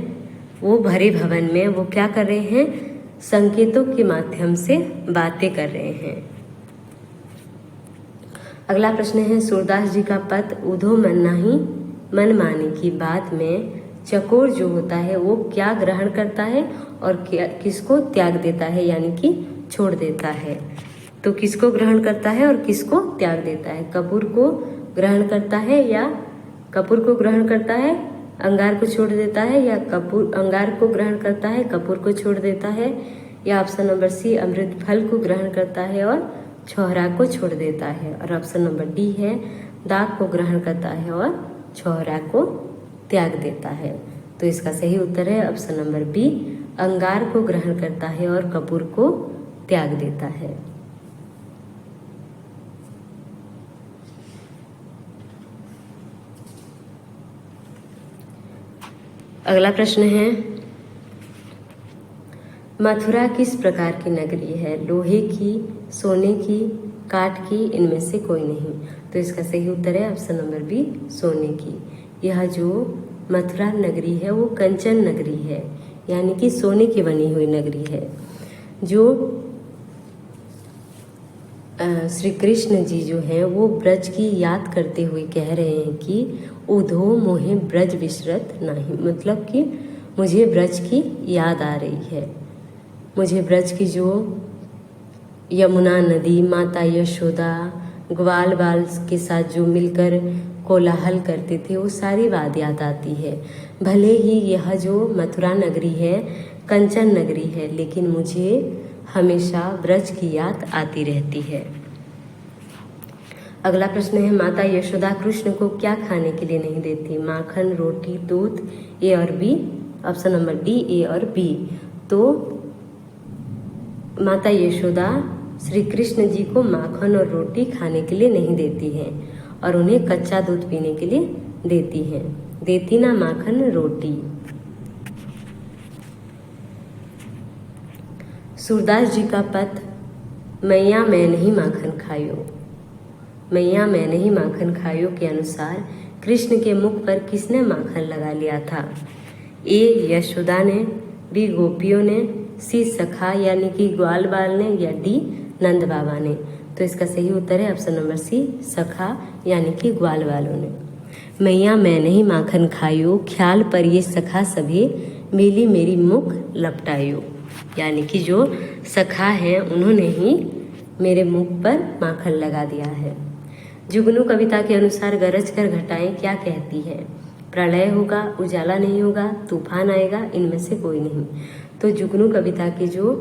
वो भरे भवन में वो क्या कर रहे हैं? संकेतों के माध्यम से बातें कर रहे हैं। अगला प्रश्न है, सूरदास जी का पद उधो मन नाही मन माने की बात में चकोर जो होता है वो क्या ग्रहण करता है और किसको त्याग देता है, यानी कि छोड़ देता है? तो किसको ग्रहण करता है और किसको त्याग देता है? कपूर को ग्रहण करता है या कपूर को ग्रहण करता है, अंगार को छोड़ देता है, या कपूर अंगार को ग्रहण करता है, कपूर को छोड़ देता है, या ऑप्शन नंबर सी अमृत फल को ग्रहण करता है और छोहरा को छोड़ देता है? और ऑप्शन नंबर डी है दाग को ग्रहण करता है और छोहरा को त्याग देता है। तो इसका सही उत्तर है ऑप्शन नंबर बी, अंगार को ग्रहण करता है और कपूर को त्याग देता है। अगला प्रश्न है, मथुरा किस प्रकार की नगरी है? लोहे की, सोने की, काठ की, इनमें से कोई नहीं। तो इसका सही उत्तर है ऑप्शन नंबर बी, सोने की। यह जो मथुरा नगरी है वो कंचन नगरी है, यानी कि सोने की बनी हुई नगरी है। जो श्री कृष्ण जी जो हैं वो ब्रज की याद करते हुए कह रहे हैं कि उधो मोहे ब्रज विसरत नहीं, मतलब कि मुझे ब्रज की याद आ रही है। मुझे ब्रज की जो यमुना नदी, माता यशोदा, ग्वाल बाल के साथ जो मिलकर कोलाहल करते थे वो सारी बात याद आती है। भले ही यह जो मथुरा नगरी है कंचन नगरी है, लेकिन मुझे हमेशा ब्रज की याद आती रहती है। अगला प्रश्न है, माता यशोदा कृष्ण को क्या खाने के लिए नहीं देती? माखन, रोटी, दूध, ए और बी? ऑप्शन नंबर डी, ए और बी। तो माता यशोदा श्री कृष्ण जी को माखन और रोटी खाने के लिए नहीं देती हैं और उन्हें कच्चा दूध पीने के लिए देती हैं। देती ना माखन रोटी। सूरदास जी का पद मैया मैं नहीं माखन खायो, मैया मैं नहीं माखन खायो के अनुसार कृष्ण के मुख पर किसने माखन लगा लिया था? ए यशोदा ने, बी गोपियों ने, सी सखा यानी कि ग्वाल बाल ने, या डी नंद बाबा ने? तो इसका सही उत्तर है ऑप्शन नंबर सी, सखा यानी कि ग्वाल बालों ने। मैया मैं नहीं माखन खायो, ख्याल पर ये सखा सभी, मेली मेरी मुख लपटायो। यानी कि जो सखा हैं उन्होंने ही मेरे मुख पर माखन लगा दिया है। जुगनू कविता के अनुसार गरज कर घटाएं क्या कहती है? प्रलय होगा, उजाला नहीं होगा, तूफान आएगा, इनमें से कोई नहीं। तो जुगनू कविता के जो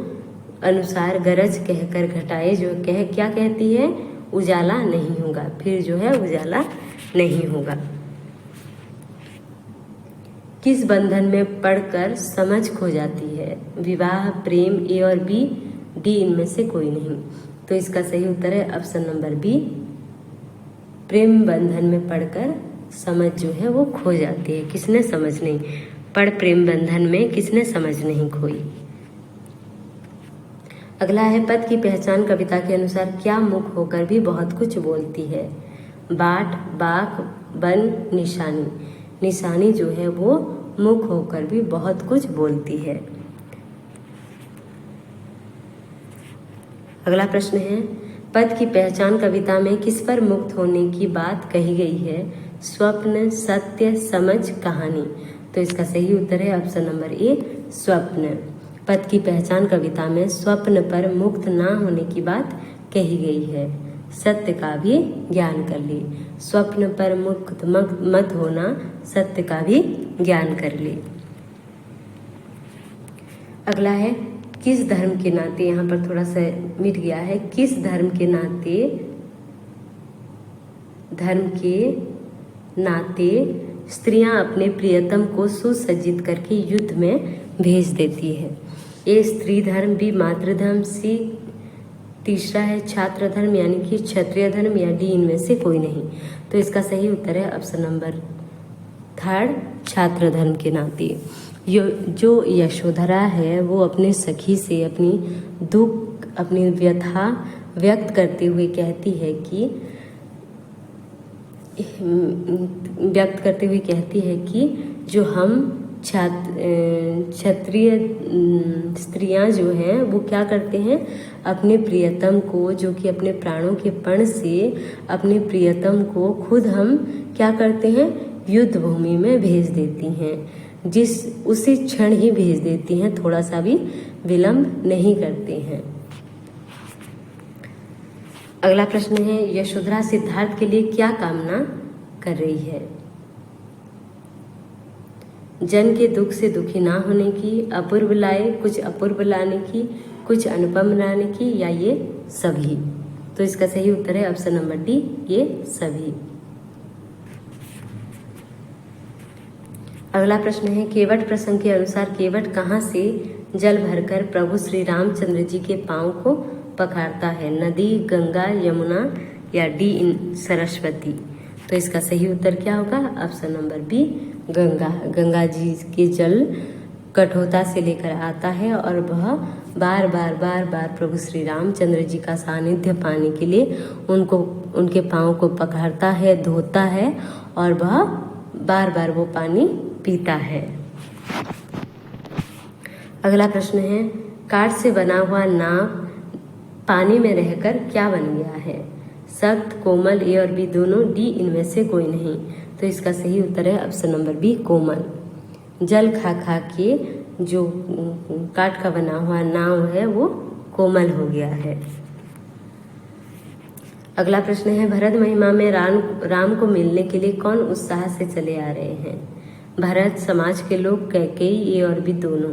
अनुसार गरज कहकर घटाए जो क्या कहती है? उजाला नहीं होगा, फिर जो है उजाला नहीं होगा। किस बंधन में पढ़कर समझ खो जाती है? विवाह, प्रेम, ए और बी? डी इनमें से कोई नहीं। तो इसका सही उत्तर है ऑप्शन नंबर बी, प्रेम बंधन में पढ़कर समझ जो है वो खो जाती है। किसने समझ नहीं पढ़ प्रेम बंधन में, किसने समझ नहीं खोई। अगला है, पद की पहचान कविता के अनुसार क्या मुख होकर भी बहुत कुछ बोलती है? बाट, बाक, बन, निशानी। निशानी जो है वो मुख होकर भी बहुत कुछ बोलती है। अगला प्रश्न है, पद की पहचान कविता में किस पर मुक्त होने की बात कही गई है? स्वप्न, सत्य, समझ, कहानी। तो इसका सही उत्तर है ऑप्शन नंबर ए, स्वप्न। पद की पहचान कविता में स्वप्न पर मुक्त ना होने की बात कही गई है। सत्य का भी ज्ञान कर ले, स्वप्न पर मुक्त मत होना, सत्य का भी ज्ञान कर ले। अगला है किस धर्म के नाते, यहाँ पर थोड़ा सा मिट गया है, किस धर्म के नाते स्त्रियां अपने प्रियतम को सुसज्जित करके युद्ध में भेज देती है। ए स्त्री धर्म, बी मातृधर्म, सी तीसरा है छात्र धर्म यानी कि क्षत्रिय धर्म, या डी इनमें से कोई नहीं। तो इसका सही उत्तर है ऑप्शन नंबर थर्ड, छात्र धर्म के नाते। जो यशोधरा है वो अपने सखी से अपनी दुख, अपनी व्यथा व्यक्त करते हुए कहती है कि जो हम क्षत्रिय स्त्रियां जो हैं वो क्या करते हैं, अपने प्रियतम को, जो कि अपने प्राणों के पण से अपने प्रियतम को खुद हम क्या करते हैं, युद्ध भूमि में भेज देती हैं। उसी क्षण ही भेज देती हैं, थोड़ा सा भी विलंब नहीं करते हैं। अगला प्रश्न है यशोधरा सिद्धार्थ के लिए क्या कामना कर रही है। जन के दुख से दुखी ना होने की, अपूर्व लाए कुछ अपूर्व लाने की, कुछ अनुपम लाने की, या ये सभी। तो इसका सही उत्तर है ऑप्शन नंबर डी, ये सभी। अगला प्रश्न है केवट प्रसंग के अनुसार केवट कहाँ से जल भरकर प्रभु श्री रामचंद्र जी के पांव को पखारता है, नदी, गंगा, यमुना, या डी सरस्वती। तो इसका सही उत्तर क्या होगा, option number B, Ganga. Ganga ji के जल कठोता से लेकर आता है और वह बार बार प्रभु श्री रामचंद्र जी का सानिध्य पाने के लिए उनके पाँव को पकड़ता है, धोता है, और वह बार वो पानी पीता है। अगला प्रश्न है काठ से बना हुआ नाव पानी में रहकर क्या बन गया है, सख्त, कोमल, ए और बी दोनों, डी इनमें से कोई नहीं। तो इसका सही उत्तर है ऑप्शन नंबर बी, कोमल। जल खा के जो काठ का बना हुआ नाव है वो कोमल हो गया है। अगला प्रश्न है भरत महिमा में राम को मिलने के लिए कौन उत्साह से चले आ रहे हैं, भरत, समाज के लोग, कैकेयी, ए और बी दोनों।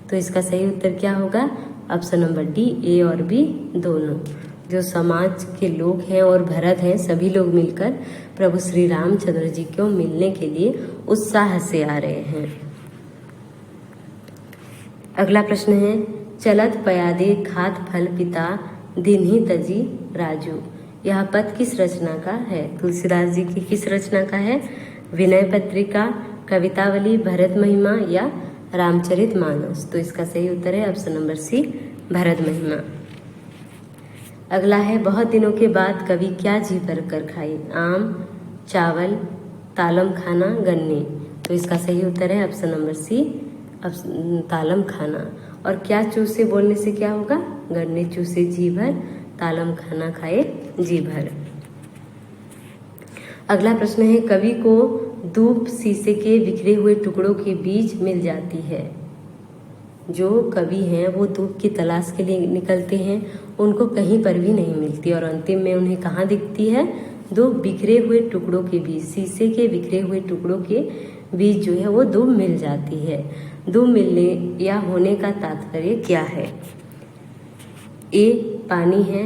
तो इसका सही उत्तर क्या होगा, ऑप्शन नंबर डी, ए और बी दोनों। जो समाज के लोग हैं और भरत हैं, सभी लोग मिलकर प्रभु श्री रामचंद्र जी को मिलने के लिए उत्साह से आ रहे हैं। अगला प्रश्न है चलत पयादे खात फल पिता दिन्ही तजी राजू। यह पद किस रचना का है, तुलसीदास जी की किस रचना का है, विनय पत्रिका, कवितावली, भरत महिमा, या रामचरितमानस। तो इसका सही उत्तर है ऑप्शन नंबर सी, भरत महिमा। अगला है बहुत दिनों के बाद कवि क्या जी भर कर खाई, आम, चावल, तालम खाना, गन्ने। तो इसका सही उत्तर है ऑप्शन नंबर सी, तालम खाना। और क्या चूसे बोलने से क्या होगा, गन्ने चूसे जी भर, तालम खाना खाए जी भर। अगला प्रश्न है कवि को धूप शीशे के बिखरे हुए टुकड़ों के बीच मिल जाती है। जो कवि हैं वो धूप की तलाश के लिए निकलते हैं, उनको कहीं पर भी नहीं मिलती और अंतिम में उन्हें कहाँ दिखती है, धूप बिखरे हुए टुकड़ों के बीच, शीशे के बिखरे हुए टुकड़ों के बीच जो है वो धूप मिल जाती है। धूप मिलने या होने का तात्पर्य क्या है, ए पानी है,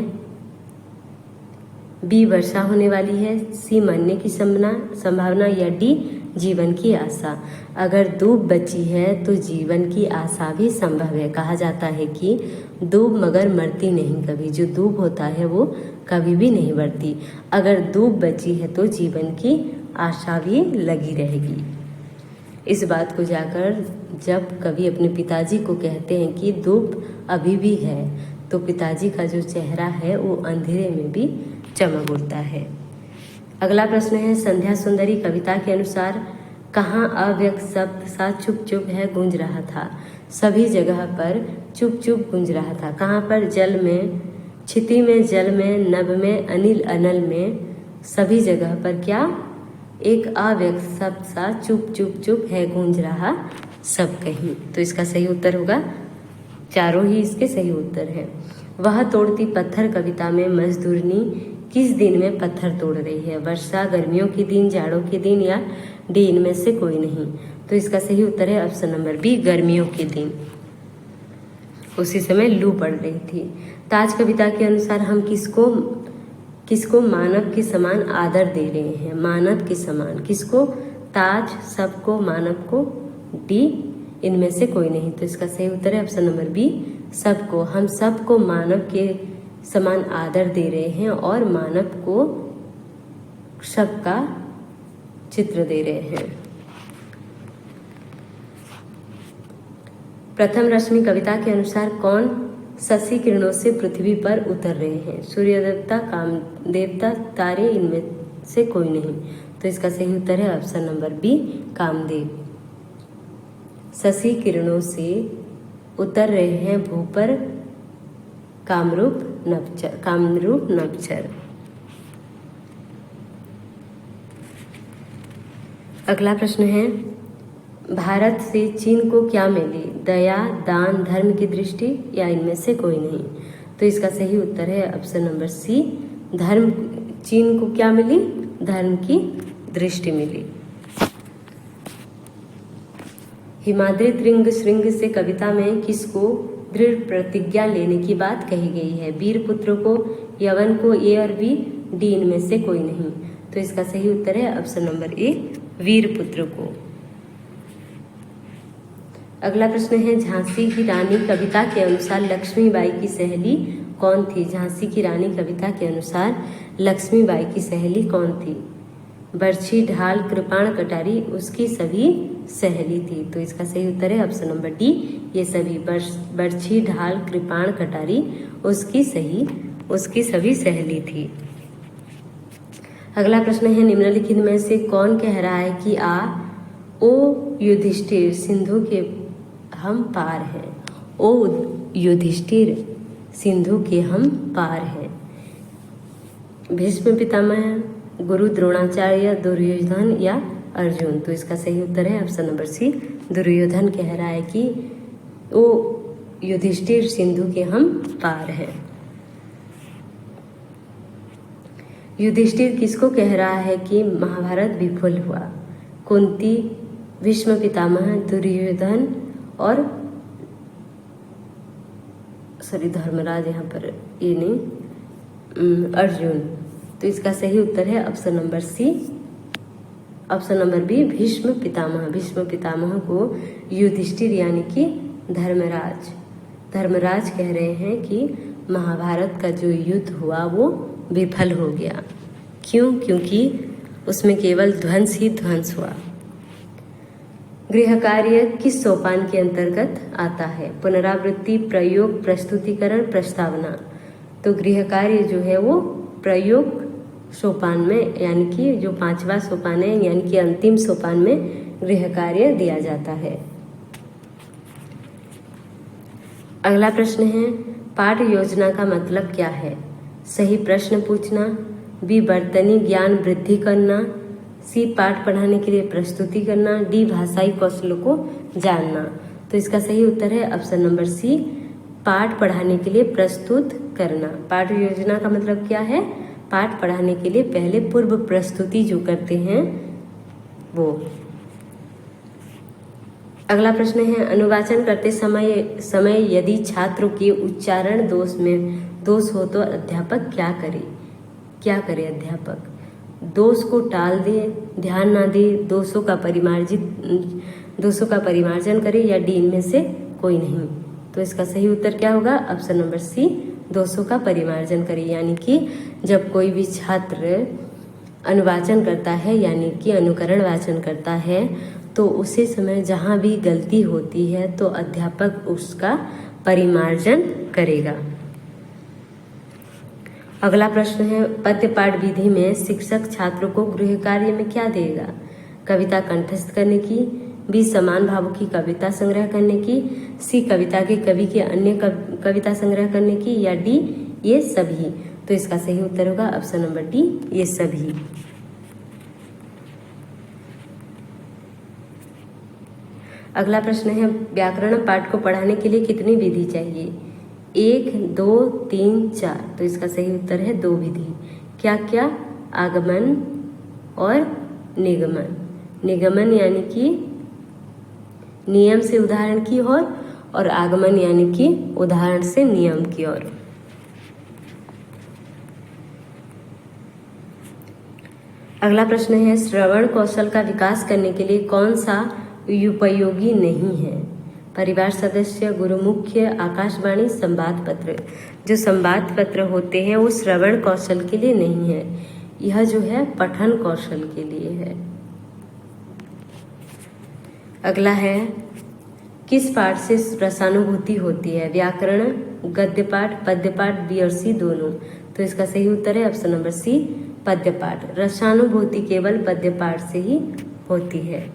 बी वर्षा होने वाली है, सी मरने की संभावना, या डी जीवन की आशा। अगर धूप बची है तो जीवन की आशा भी संभव है। कहा जाता है कि धूप मगर मरती नहीं कभी, जो धूप होता है वो कभी भी नहीं मरती। अगर धूप बची है तो जीवन की आशा भी लगी रहेगी। इस बात को जाकर जब कवि अपने पिताजी को कहते हैं कि धूप अभी भी है, तो पिताजी का जो चेहरा है वो अंधेरे में भी चमक उठता है। अगला प्रश्न है संध्या सुंदरी कविता के अनुसार कहाँ अव्यक्त शब्द सा चुप चुप है गूंज रहा था, सभी जगह पर चुप चुप गूंज रहा था। कहाँ पर, जल में, क्षिति में, जल में, नभ में, अनिल अनल में, सभी जगह पर क्या एक अव्यक्त शब्द सा चुप चुप चुप है गूंज रहा सब कहीं। तो इसका सही उत्तर होगा, चारों ही इसके सही उत्तर है। वह तोड़ती पत्थर कविता में मजदूरनी किस दिन में पत्थर तोड़ रही है? वर्षा, गर्मियों के दिन, जाड़ों के दिन या डी इनमें से कोई नहीं। तो इसका सही उत्तर है ऑप्शन नंबर बी, गर्मियों के दिन। उसी समय लू पड़ रही थी। ताज कविता के अनुसार हम किसको मानव के समान आदर दे रहे हैं? मानव के समान किसको? ताज, सबको, मानव को, डी इनमें से कोई नहीं। तो इसका सही उत्तर है ऑप्शन नंबर बी, सबको। हम सबको मानव के समान आदर दे रहे हैं और मानव को सबका चित्र दे रहे हैं। प्रथम रश्मि कविता के अनुसार कौन शशि किरणों से पृथ्वी पर उतर रहे हैं? सूर्य देवता, काम देवता, तारे, इनमें से कोई नहीं। तो इसका सही उत्तर है ऑप्शन नंबर बी, कामदेव। शशि किरणों से उतर रहे हैं भू पर कामरूप नभचर। अगला प्रश्न है, भारत से चीन को क्या मिली? दया, दान, धर्म की दृष्टि या इनमें से कोई नहीं। तो इसका सही उत्तर है ऑप्शन नंबर सी, धर्म। चीन को क्या मिली? धर्म की दृष्टि मिली। हिमाद्री तृंग श्रृंग से कविता में किसको दृढ़ प्रतिज्ञा लेने की बात कही गई है? वीरपुत्र को, यवन को, ए और बी, डी इनमें से कोई नहीं। तो इसका सही उत्तर है ऑप्शन नंबर ए, वीरपुत्र को। अगला प्रश्न है, झांसी की रानी कविता के अनुसार लक्ष्मीबाई की सहेली कौन थी? झांसी की रानी कविता के अनुसार लक्ष्मीबाई की सहेली कौन थी? बर्छी, ढाल, कृपाण, कटारी उसकी सभी सहेली थी। तो इसका सही उत्तर है ऑप्शन नंबर डी, ये सभी। बर्छी, ढाल, कृपाण, कटारी उसकी सभी सहेली थी। अगला प्रश्न है, निम्नलिखित में से कौन कह रहा है कि ओ युधिष्ठिर, सिंधु के हम पार हैं? ओ युधिष्ठिर, सिंधु के हम पार हैं। भीष्म पितामह, गुरु द्रोणाचार्य, दुर्योधन या अर्जुन? तो इसका सही उत्तर है ऑप्शन नंबर सी, दुर्योधन कह रहा है कि ओ युधिष्ठिर, सिंधु के हम पार हैं। युधिष्ठिर किसको कह रहा है कि महाभारत विफल हुआ? कुंती, भीष्म पितामह, दुर्योधन और धर्मराज, यहाँ पर ये नहीं, अर्जुन। तो इसका सही उत्तर है option number C, option number B, Bhishma Pitamah. Bhishma Pitamah को युधिष्ठिर यानी कि धर्मराज कह रहे हैं कि महाभारत का जो युद्ध हुआ वो विफल हो गया। क्यों? क्योंकि उसमें केवल ध्वंस ही ध्वंस हुआ। गृह कार्य किस सोपान के अंतर्गत आता है? पुनरावृत्ति, प्रयोग, प्रस्तुतिकरण, प्रस्तावना। तो गृह कार्य जो है वो प्रयोग सोपान में, यानी कि जो 5वां सोपान है, यानी कि अंतिम सोपान में गृह कार्य दिया जाता है। अगला प्रश्न है, पाठ योजना का मतलब क्या है? सही प्रश्न पूछना, बी बर्तनी ज्ञान वृद्धि करना, सी पाठ पढ़ाने के लिए प्रस्तुति करना, डी भाषाई कौशलों को जानना। तो इसका सही उत्तर है ऑप्शन नंबर सी, पाठ पढ़ाने के लिए प्रस्तुत करना। पाठ योजना का मतलब क्या है? पाठ पढ़ाने के लिए पहले पूर्व प्रस्तुति जो करते हैं वो। अगला प्रश्न है, अनुवाचन करते समय यदि छात्रों के उच्चारण दोष हो तो अध्यापक क्या करे? अध्यापक दोष को टाल दे, ध्यान ना दे, दोषों का परिमार्जन करे या डी इनमें से कोई नहीं। तो इसका सही उत्तर क्या होगा? ऑप्शन नंबर सी, दोषों का परिमार्जन करे। यानी कि जब कोई भी छात्र अनुवाचन करता है यानी कि अनुकरण वाचन करता है तो उसी समय जहाँ भी गलती होती है तो अध्यापक उसका परिमार्जन करेगा। अगला प्रश्न है, पद्य पाठ विधि में शिक्षक छात्रों को गृह कार्य में क्या देगा? कविता कंठस्थ करने की, बी समान भावों की कविता संग्रह करने की, सी कविता के कवि के अन्य कविता संग्रह करने की या डी ये सभी। तो इसका सही उत्तर होगा ऑप्शन नंबर डी, ये सभी। अगला प्रश्न है व्याकरण पाठ को पढ़ाने के लिए कितनी विधि चाहिए? 1, 2, 3, 4। तो इसका सही उत्तर है 2 विधि। क्या क्या? आगमन और निगमन। निगमन यानी कि नियम से उदाहरण की ओर और आगमन यानी कि उदाहरण से नियम की ओर। अगला प्रश्न है श्रवण कौशल का विकास करने के लिए कौन सा उपयोगी नहीं है? परिवार सदस्य, गुरुमुख्य, आकाशवाणी, संवाद पत्र। जो संवाद पत्र होते हैं वो श्रवण कौशल के लिए नहीं है, यह जो है पठन कौशल के लिए है। अगला है किस पाठ से रसानुभूति होती है? व्याकरण, गद्य पाठ, पद्य पाठ, बी और सी दोनों। तो इसका सही उत्तर है ऑप्शन नंबर सी, पद्य पाठ। रसानुभूति केवल पद्य पाठ से ही होती है।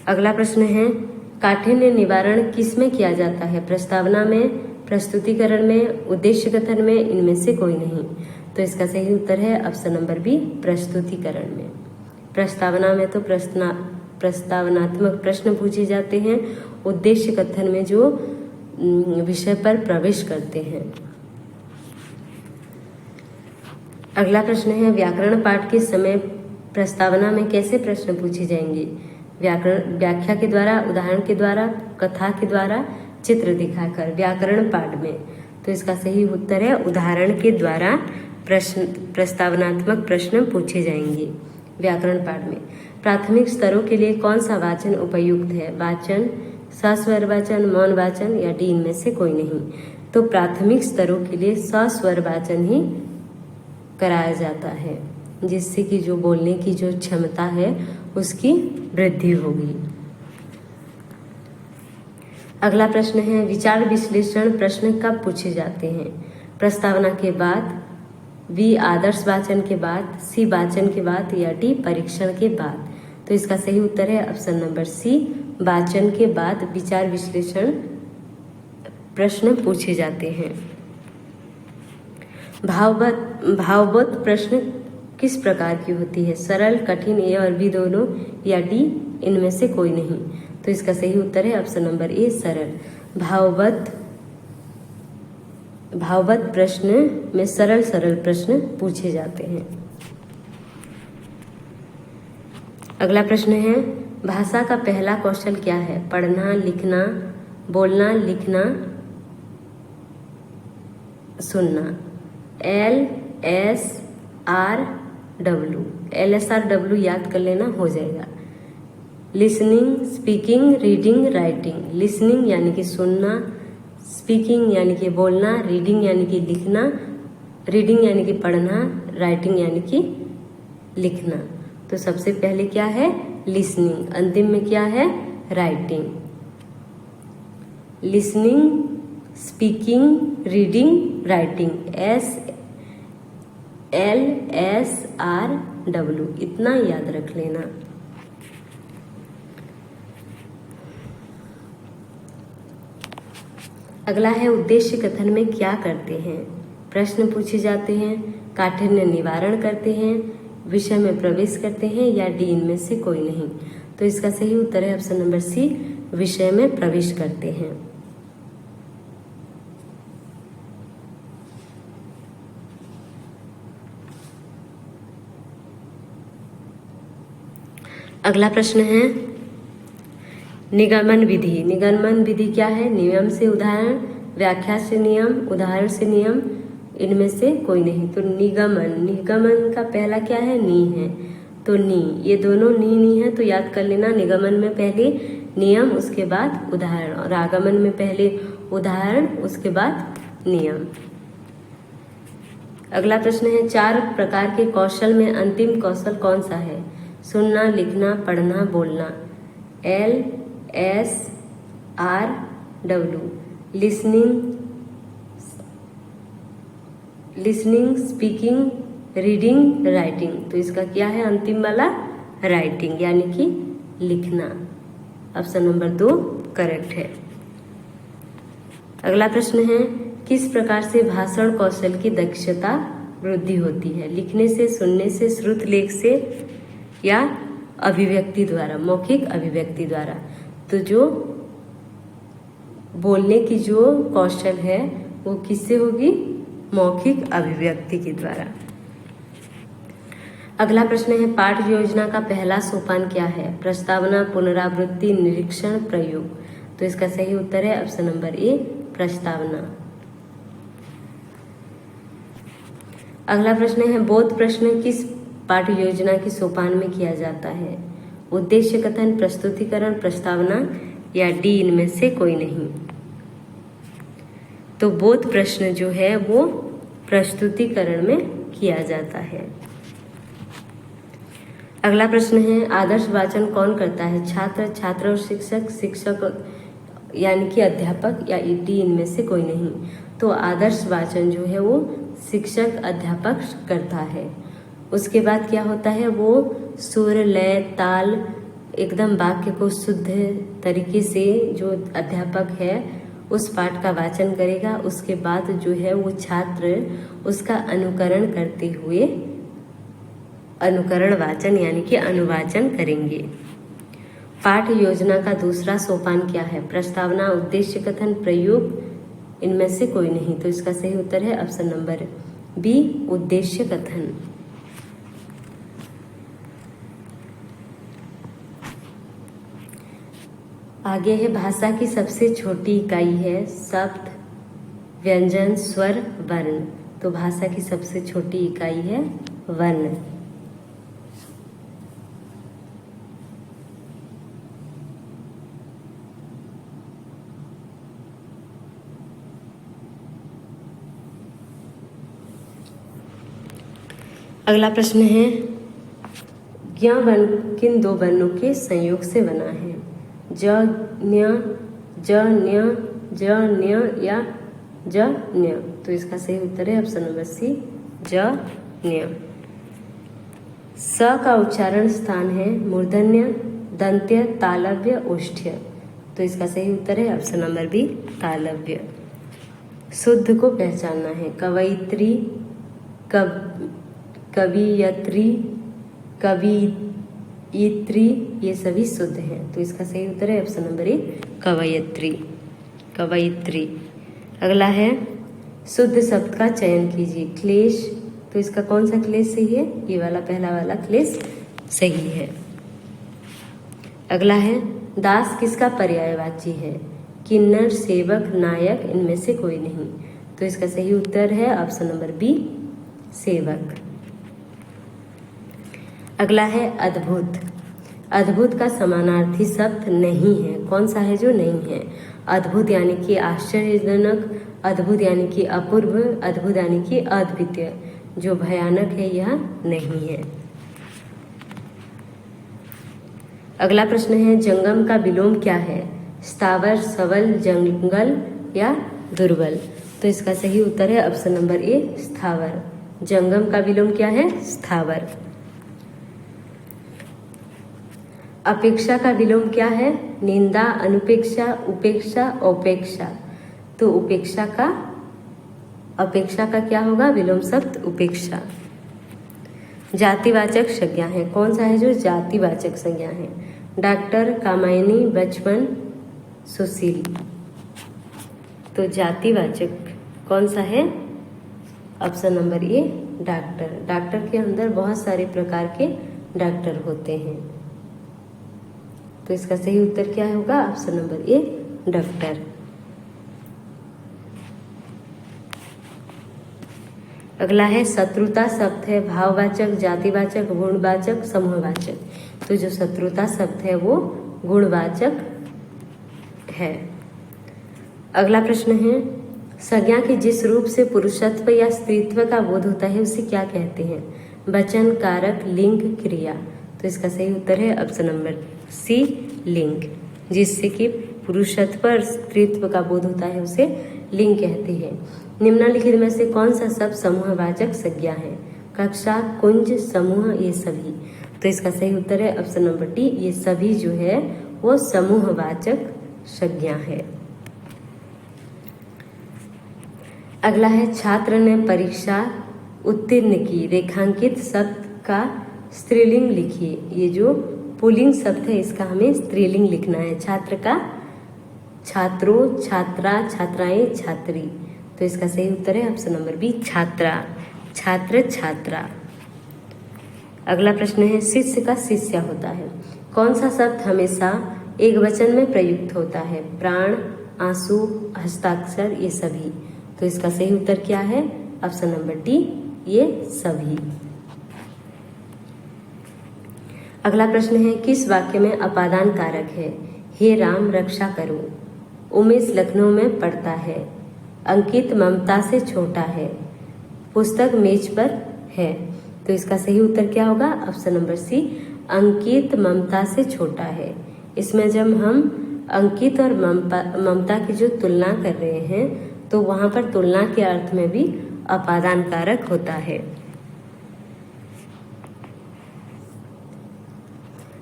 अगला प्रश्न है काठिन्य निवारण किस में किया जाता है? प्रस्तावना में, प्रस्तुतिकरण में, उद्देश्य कथन में, इनमें से कोई नहीं। तो इसका सही उत्तर है ऑप्शन नंबर बी, प्रस्तुतिकरण में। प्रस्तावना में तो प्रस्तावनात्मक प्रश्न पूछे जाते हैं, उद्देश्य कथन में जो विषय पर प्रवेश करते हैं। अगला प्रश्न है व्याकरण पाठ के समय प्रस्तावना में कैसे प्रश्न पूछे जाएंगे? व्याकरण व्याख्या के द्वारा, उदाहरण के द्वारा, कथा के द्वारा, चित्र दिखाकर। व्याकरण पाठ में तो इसका सही उत्तर है उदाहरण के द्वारा प्रस्तावनात्मक प्रश्न पूछे जाएंगे व्याकरण पाठ में। प्राथमिक स्तरों के लिए कौन सा वाचन उपयुक्त है? वाचन, सस्वर वाचन, मौन वाचन या डी इनमें से कोई नहीं। तो प्राथमिक स्तरों के लिए सस्वर वाचन ही कराया जाता है, जिससे कि जो बोलने की जो क्षमता है उसकी वृद्धि होगी। अगला प्रश्न है विचार विश्लेषण प्रश्न कब पूछे जाते हैं? प्रस्तावना के बाद, बी आदर्श वाचन के बाद, सी वाचन के बाद या डी परीक्षण के बाद। तो इसका सही उत्तर है ऑप्शन नंबर सी, वाचन के बाद विचार विश्लेषण प्रश्न पूछे जाते हैं। भाववत प्रश्न किस प्रकार की होती है? सरल, कठिन, ए और बी दोनों या डी इनमें से कोई नहीं। तो इसका सही उत्तर है ऑप्शन नंबर ए, सरल। भाववत प्रश्न में सरल प्रश्न पूछे जाते हैं। अगला प्रश्न है भाषा का पहला कौशल क्या है? पढ़ना, लिखना, बोलना, लिखना, सुनना। LSRW याद कर लेना, हो जाएगा। Listening, speaking, reading, writing. Listening यानी कि सुनना, स्पीकिंग यानी कि बोलना, रीडिंग यानी कि लिखना, रीडिंग यानी कि पढ़ना, राइटिंग यानी कि लिखना। तो सबसे पहले क्या है? लिसनिंग। अंतिम में क्या है? Writing. Listening, speaking, reading, writing. LSRW इतना याद रख लेना। अगला है उद्देश्य कथन में क्या करते हैं? प्रश्न पूछे जाते हैं, काठिन्य निवारण करते हैं, विषय में प्रवेश करते हैं या डी इनमें से कोई नहीं। तो इसका सही उत्तर है ऑप्शन नंबर सी, विषय में प्रवेश करते हैं। अगला प्रश्न है निगमन विधि। निगमन विधि क्या है? नियम से उदाहरण, व्याख्या से नियम, उदाहरण से नियम, इनमें से कोई नहीं। तो निगमन का पहला क्या है? नी है। तो नी, ये दोनों नी है तो याद कर लेना। निगमन में पहले नियम, उसके बाद उदाहरण, और आगमन में पहले उदाहरण, उसके बाद नियम। अगला प्रश्न है 4 प्रकार के कौशल में अंतिम कौशल कौन सा है? सुनना, लिखना, पढ़ना, बोलना। LSRW listening, speaking, reading, writing. तो इसका क्या है अंतिम वाला? राइटिंग यानी कि लिखना। ऑप्शन नंबर 2 करेक्ट है। अगला प्रश्न है किस प्रकार से भाषण कौशल की दक्षता वृद्धि होती है? लिखने से, सुनने से, श्रुत लेख से या अभिव्यक्ति द्वारा, मौखिक अभिव्यक्ति द्वारा। तो जो बोलने की जो कौशल है वो किससे होगी? मौखिक अभिव्यक्ति के द्वारा। अगला प्रश्न है पाठ योजना का पहला सोपान क्या है? प्रस्तावना, पुनरावृत्ति, निरीक्षण, प्रयोग। तो इसका सही उत्तर है ऑप्शन नंबर ए, प्रस्तावना। अगला प्रश्न है बोध प्रश्न किस पाठ योजना की सोपान में किया जाता है? उद्देश्य कथन, प्रस्तुतिकरण, प्रस्तावना या डी इनमें से कोई नहीं। तो बोध प्रश्न जो है वो प्रस्तुतिकरण में किया जाता है। अगला प्रश्न है आदर्श वाचन कौन करता है? छात्र, छात्र और शिक्षक, शिक्षक यानी कि अध्यापक या डी इनमें से कोई नहीं। तो आदर्श वाचन जो है वो शिक्षक, अध्यापक करता है। उसके बाद क्या होता है? वो सुर, लय, ताल, एकदम वाक्य को शुद्ध तरीके से जो अध्यापक है उस पाठ का वाचन करेगा। उसके बाद जो है वो छात्र उसका अनुकरण करते हुए अनुकरण वाचन यानी कि अनुवाचन करेंगे। पाठ योजना का दूसरा सोपान क्या है? प्रस्तावना, उद्देश्य कथन, प्रयोग, इनमें से कोई नहीं। तो इसका सही उत्तर है ऑप्शन नंबर बी, उद्देश्य कथन। आगे है भाषा की सबसे छोटी इकाई है शब्द, व्यंजन, स्वर, वर्ण। तो भाषा की सबसे छोटी इकाई है वर्ण। अगला प्रश्न है ज्ञ वर्ण किन दो वर्णों के संयोग से बना है? ज, न्य, ज, न्य, ज, न्य या ज, न्य। तो इसका सही उत्तर है ऑप्शन नंबर सी, ज, न्य। स का उच्चारण स्थान है मूर्धन्य, दंत्य, तालव्य, ओष्ठ्य। तो इसका सही उत्तर है ऑप्शन नंबर बी, तालव्य। शुद्ध को पहचानना है। कवयित्री, कवियत्री, कवियित्री, ये सभी शुद्ध हैं। तो इसका सही उत्तर है ऑप्शन नंबर ए, कवयित्री, कवयित्री। अगला है शुद्ध शब्द का चयन कीजिए। क्लेश, तो इसका कौन सा क्लेश सही है? ये वाला पहला वाला क्लेश सही है। अगला है दास किसका पर्यायवाची है? किन्नर, सेवक, नायक, इनमें से कोई नहीं। तो इसका सही उत्तर है ऑप्शन नंबर बी, सेवक। अगला है अद्भुत। अद्भुत का समानार्थी शब्द नहीं है। कौन सा है जो नहीं है? अद्भुत यानी कि आश्चर्यजनक, अद्भुत यानी कि अपूर्व, अद्भुत यानी कि अद्वितीय। जो भयानक है यह नहीं है। अगला प्रश्न है जंगम का विलोम क्या है? स्थावर, सबल, जंगल या दुर्बल। तो इसका सही उत्तर है ऑप्शन नंबर ए, स्थावर। जंगम का विलोम क्या है? स्थावर। अपेक्षा का विलोम क्या है? निंदा, अनुपेक्षा, उपेक्षा, औपेक्षा। तो अपेक्षा का क्या होगा? विलोम शब्द उपेक्षा। जातिवाचक संज्ञा है। कौन सा है जो जातिवाचक संज्ञा है? डॉक्टर, कामायनी, बचपन, सुशील। तो जातिवाचक कौन सा है? Option number A, doctor. Doctor के अंदर बहुत सारे प्रकार के डॉक्टर होते हैं। तो इसका सही उत्तर क्या होगा? Option number A, doctor. अगला है शत्रुता शब्द है भाववाचक, जातिवाचक, गुणवाचक, समूहवाचक। तो जो शत्रुता शब्द है वो गुणवाचक है। अगला प्रश्न है संज्ञा के जिस रूप से पुरुषत्व या स्त्रीत्व का बोध होता है उसे क्या कहते हैं? वचन, कारक, लिंग, क्रिया। तो इसका सही उत्तर है ऑप्शन नंबर सी, लिंग। जिससे कि पुरुषत्व और स्त्रीत्व का बोध होता है उसे लिंग कहते हैं। निम्नलिखित में से कौन सा शब्द समूहवाचक संज्ञा है? कक्षा, कुंज, समूह, ये सभी। तो इसका सही उत्तर है ऑप्शन नंबर डी, ये सभी जो है वो समूहवाचक संज्ञा है। अगला है छात्र ने परीक्षा उत्तीर्ण की, रेखांकित शब्द का स्त्रीलिंग लिखिए। ये जो पुल्लिंग शब्द है, इसका हमें स्त्रीलिंग लिखना है। छात्र का छात्रों, छात्रा, छात्राएं, छात्री। तो इसका सही उत्तर है ऑप्शन नंबर बी, छात्रा। छात्र, छात्रा। अगला प्रश्न है, शिष्य का शिष्य होता है। कौन सा शब्द हमेशा एक वचन में प्रयुक्त होता है? प्राण, आंसू, हस्ताक्षर, ये सभी। तो इसका सही उत्तर क्या है? ऑप्शन नंबर डी, ये सभी। अगला प्रश्न है, किस वाक्य में अपादान कारक है? हे राम रक्षा करो। उमेश लखनऊ में पढ़ता है। अंकित ममता से छोटा है। पुस्तक मेज पर है। तो इसका सही उत्तर क्या होगा? ऑप्शन नंबर सी, अंकित ममता से छोटा है। इसमें जब हम अंकित और ममता की जो तुलना कर रहे हैं तो वहाँ पर तुलना के अर्थ में भी अपादान कारक होता है।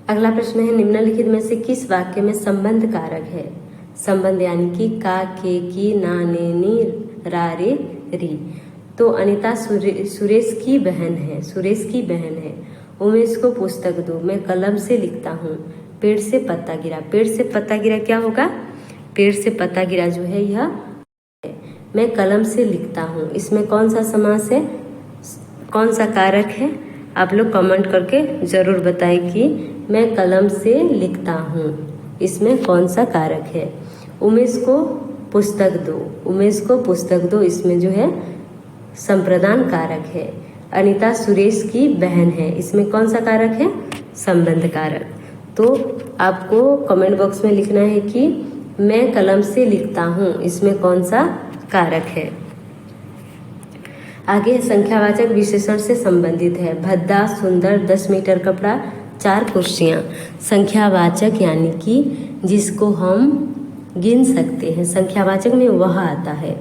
अगला प्रश्न है, निम्नलिखित में से किस वाक्य में संबंध कारक है? संबंध यानी कि का, के, की, ना, ने, नी, रा, रे, री। तो अनीता सुरेश की बहन है। सुरेश की बहन है। उमेश को पुस्तक दो, मैं कलम से लिखता हूँ। पेड़ से पत्ता गिरा। पेड़ से पत्ता गिरा क्या होगा? पेड़ से पत्ता गिरा जो है यह मैं कलम से लिखता हूँ। इसमें कौन सा समास है, कौन सा कारक है? आप लोग कमेंट करके ज़रूर बताएं कि मैं कलम से लिखता हूँ, इसमें कौन सा कारक है? उमेश को पुस्तक दो। उमेश को पुस्तक दो, इसमें जो है संप्रदान कारक है। अनीता सुरेश की बहन है, इसमें कौन सा कारक है? संबंध कारक। तो आपको कमेंट बॉक्स में लिखना है कि मैं कलम से लिखता हूँ, इसमें कौन सा कारक है। आगे संख्यावाचक विशेषण से संबंधित है। भद्दा, सुंदर, 10 मीटर कपड़ा, 4 कुर्सियाँ। संख्यावाचक यानी कि जिसको हम गिन सकते हैं, संख्यावाचक में वह आता है।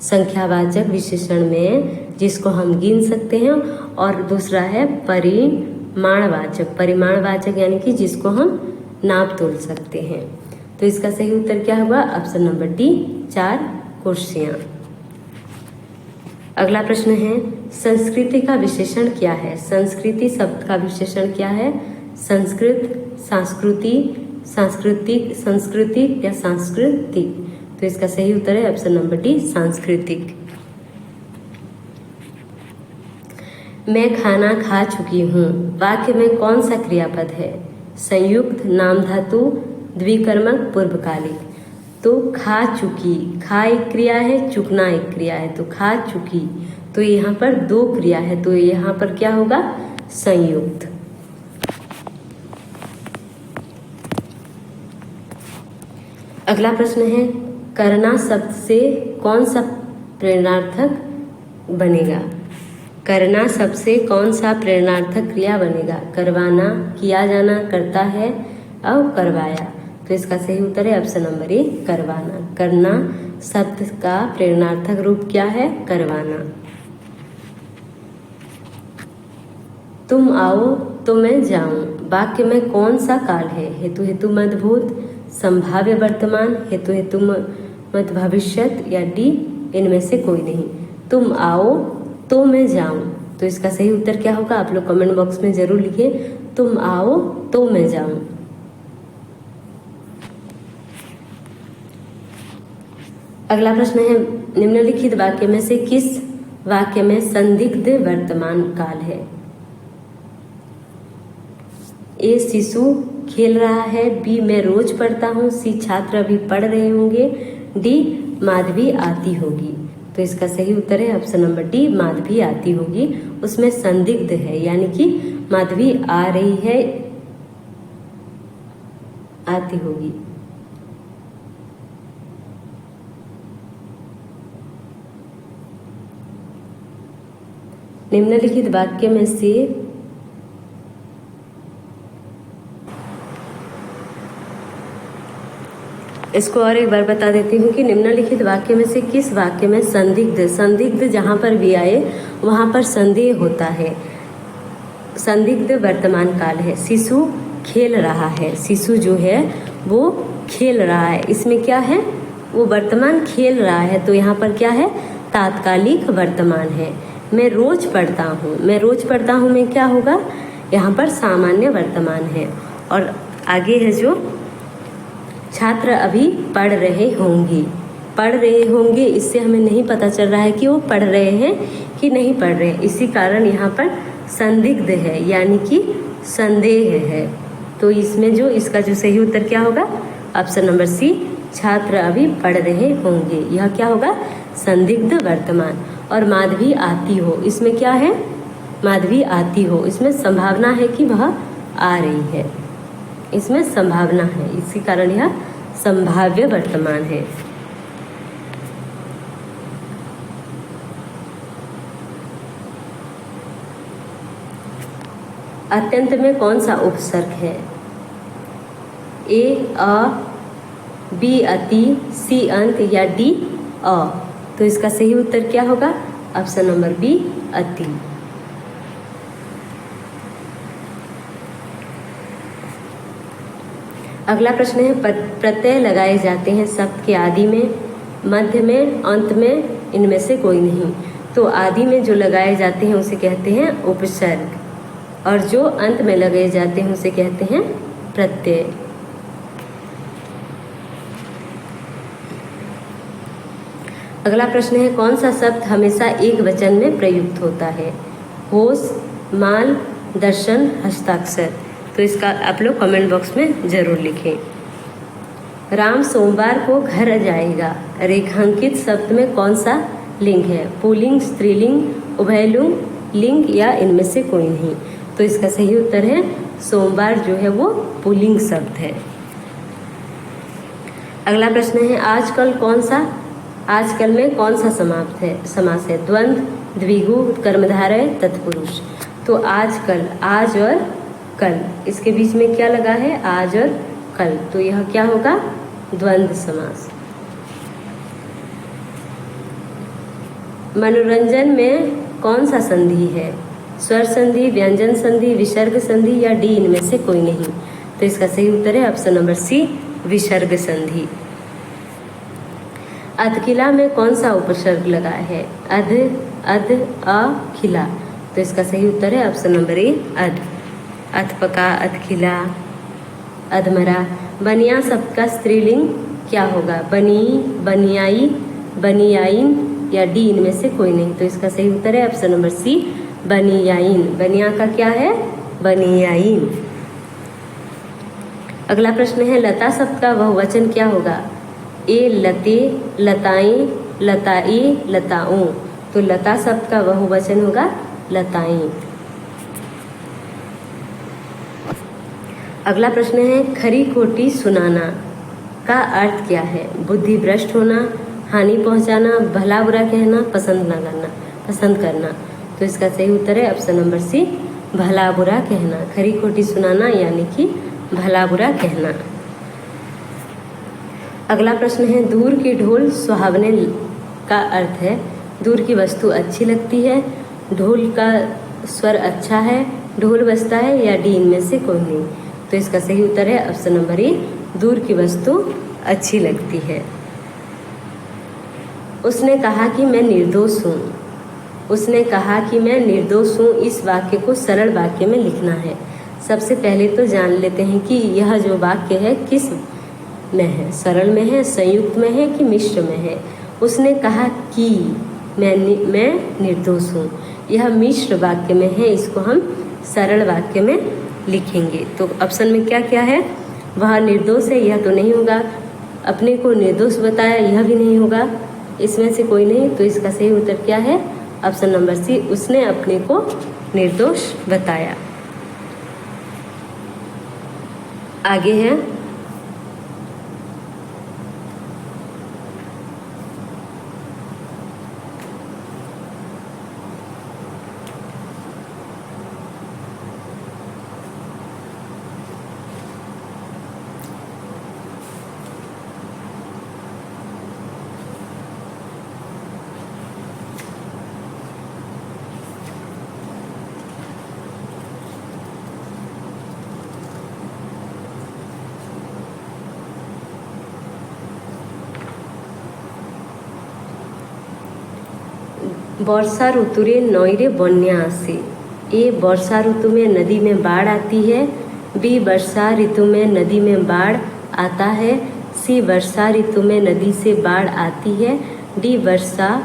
संख्यावाचक विशेषण में जिसको हम गिन सकते हैं, और दूसरा है परिमाणवाचक। परिमाणवाचक यानी कि जिसको हम नाप तोल सकते हैं। तो इसका सही उत्तर क्या होगा? ऑप्शन नंबर डी, 4 कुर्सियाँ। अगला प्रश्न है, संस्कृति का विशेषण क्या है? संस्कृति शब्द का विशेषण क्या है? संस्कृत, संस्कृति, सांस्कृतिक, सांस्कृतिक या सांस्कृतिक। तो इसका सही उत्तर है ऑप्शन नंबर डी, सांस्कृतिक। मैं खाना खा चुकी हूँ वाक्य में कौन सा क्रियापद है? संयुक्त, नाम धातु, द्विकर्मक, पूर्वकालिक। तो खा चुकी, खा एक क्रिया है, चुकना एक क्रिया है। तो खा चुकी, तो यहाँ पर 2 क्रिया है, तो यहाँ पर क्या होगा? संयुक्त। अगला प्रश्न है, करना शब्द से कौन सा प्रेरणार्थक बनेगा? करना शब्द से कौन सा प्रेरणार्थक क्रिया बनेगा? करवाना, किया जाना, करता है और करवाया। तो इसका सही उत्तर है ऑप्शन नंबर ए, करवाना। करना शब्द का प्रेरणार्थक रूप क्या है? करवाना। तुम आओ तो मैं जाऊं वाक्य में कौन सा काल है? हेतु हेतु मध्भूत, संभाव्य वर्तमान, हेतु हेतु मध्य भविष्यत या डी इनमें से कोई नहीं। तुम आओ तो मैं जाऊं, तो इसका सही उत्तर क्या होगा? आप लोग कमेंट बॉक्स में जरूर लिखिए, तुम आओ तो मैं जाऊं। अगला प्रश्न है, निम्नलिखित वाक्य में से किस वाक्य में संदिग्ध वर्तमान काल है? ए शिशु खेल रहा है, बी मैं रोज पढ़ता हूँ, सी छात्र अभी पढ़ रहे होंगे, डी माधवी आती होगी। तो इसका सही उत्तर है ऑप्शन नंबर डी, माधवी आती होगी। उसमें संदिग्ध है यानी कि माधवी आ रही है, आती होगी। निम्नलिखित वाक्य में से इसको और एक बार बता देती हूँ कि निम्नलिखित वाक्य में से किस वाक्य में संदिग्ध, संदिग्ध जहाँ पर भी आए वहाँ पर संदेह होता है। संदिग्ध वर्तमान काल है। शिशु खेल रहा है, शिशु जो है वो खेल रहा है, इसमें क्या है? वो वर्तमान खेल रहा है, तो यहाँ पर क्या है? तात्कालिक वर्तमान है। मैं रोज पढ़ता हूँ, मैं रोज पढ़ता हूँ में क्या होगा? यहाँ पर सामान्य वर्तमान है। और आगे है जो छात्र अभी पढ़ रहे होंगे। पढ़ रहे होंगे, इससे हमें नहीं पता चल रहा है कि वो पढ़ रहे हैं कि नहीं पढ़ रहे हैं, इसी कारण यहाँ पर संदिग्ध है यानी कि संदेह है। तो इसमें जो इसका जो सही उत्तर क्या होगा, ऑप्शन नंबर सी, छात्र अभी पढ़ रहे होंगे। यह क्या होगा, संदिग्ध वर्तमान। और माधवी आती हो, इसमें क्या है, माधवी आती हो, इसमें संभावना है कि वह आ रही है, इसमें संभावना है, इसी कारण यह संभाव्य वर्तमान है। अत्यंत में कौन सा उपसर्ग है, ए अ, बी अति, सी अंत या डी अ। तो इसका सही उत्तर क्या होगा, ऑप्शन नंबर बी, अति। अगला प्रश्न है, प्रत्यय लगाए जाते हैं शब्द के आदि में, मध्य में, अंत में, इनमें से कोई नहीं। तो आदि में जो लगाए जाते हैं उसे कहते हैं उपसर्ग, और जो अंत में लगाए जाते हैं उसे कहते हैं प्रत्यय। अगला प्रश्न है, कौन सा शब्द हमेशा एक वचन में प्रयुक्त होता है, होश, माल, दर्शन, हस्ताक्षर। तो इसका आप लोग कमेंट बॉक्स में जरूर लिखें। राम सोमवार को घर जाएगा, रेखांकित शब्द में कौन सा लिंग है, पुल्लिंग, स्त्रीलिंग, उभयलिंग, लिंग या इनमें से कोई नहीं। तो इसका सही उत्तर है सोमवार जो है वो पुल्लिंग शब्द है। अगला प्रश्न है, आजकल कौन सा, आजकल में कौन सा समास है, द्वंद्व, द्विगु, कर्मधारय, तत्पुरुष। तो आजकल, आज और कल, इसके बीच में क्या लगा है, आज और कल, तो यह क्या होगा, द्वंद्व समास। मनोरंजन में कौन सा संधि है, स्वर संधि, व्यंजन संधि, विसर्ग संधि या डी इनमें से कोई नहीं। तो इसका सही उत्तर है ऑप्शन नंबर सी, विसर्ग संधि। अधखिला में कौन सा उपसर्ग लगा है, अध, अध, अ, खिला। तो इसका सही उत्तर है ऑप्शन नंबर ए, अध। अधपका, अधखिला, अधमरा। बनिया शब्द का स्त्रीलिंग क्या होगा, बनी, बनियाई, बनियाइन या डी इनमें से कोई नहीं। तो इसका सही उत्तर है ऑप्शन नंबर सी, बनियाइन। बनिया का क्या है, बनियाइन। अगला प्रश्न है, लता शब्द का बहुवचन क्या होगा, ए लते, लताएं, लताई, लताओं। तो लता शब्द का बहुवचन होगा लताएं। अगला प्रश्न है, खरी खोटी सुनाना का अर्थ क्या है, बुद्धि भ्रष्ट होना, हानि पहुंचाना, भला बुरा कहना, पसंद करना। तो इसका सही उत्तर है ऑप्शन नंबर सी, भला बुरा कहना। खरी खोटी सुनाना यानी कि भला बुरा कहना। अगला प्रश्न है, दूर की ढोल सुहावने का अर्थ है, दूर की वस्तु अच्छी लगती है, ढोल का स्वर अच्छा है, ढोल बजता है या डी इनमें से कोई नहीं। तो इसका सही उत्तर है ऑप्शन नंबर ए, दूर की वस्तु अच्छी लगती है। उसने कहा कि मैं निर्दोष हूँ, उसने कहा कि मैं निर्दोष हूँ, इस वाक्य को सरल वाक्य में लिखना है। सबसे पहले तो जान लेते हैं कि यह जो वाक्य है किस में है, सरल में है, संयुक्त में है कि मिश्र में है। उसने कहा कि मैं निर्दोष हूँ, यह मिश्र वाक्य में है, इसको हम सरल वाक्य में लिखेंगे। तो ऑप्शन में क्या क्या है, वह निर्दोष है, यह तो नहीं होगा, अपने को निर्दोष बताया, यह भी नहीं होगा, इसमें से कोई नहीं। तो इसका सही उत्तर क्या है, ऑप्शन नंबर सी, उसने अपने को निर्दोष बताया। आगे है, वर्षा ऋतुरे नईरे बन्या आसे। ये वर्षा ऋतु में नदी में बाढ़ आती है, बी वर्षा ऋतु में नदी में बाढ़ आता है, सी वर्षा ऋतु में नदी से बाढ़ आती है, डी वर्षा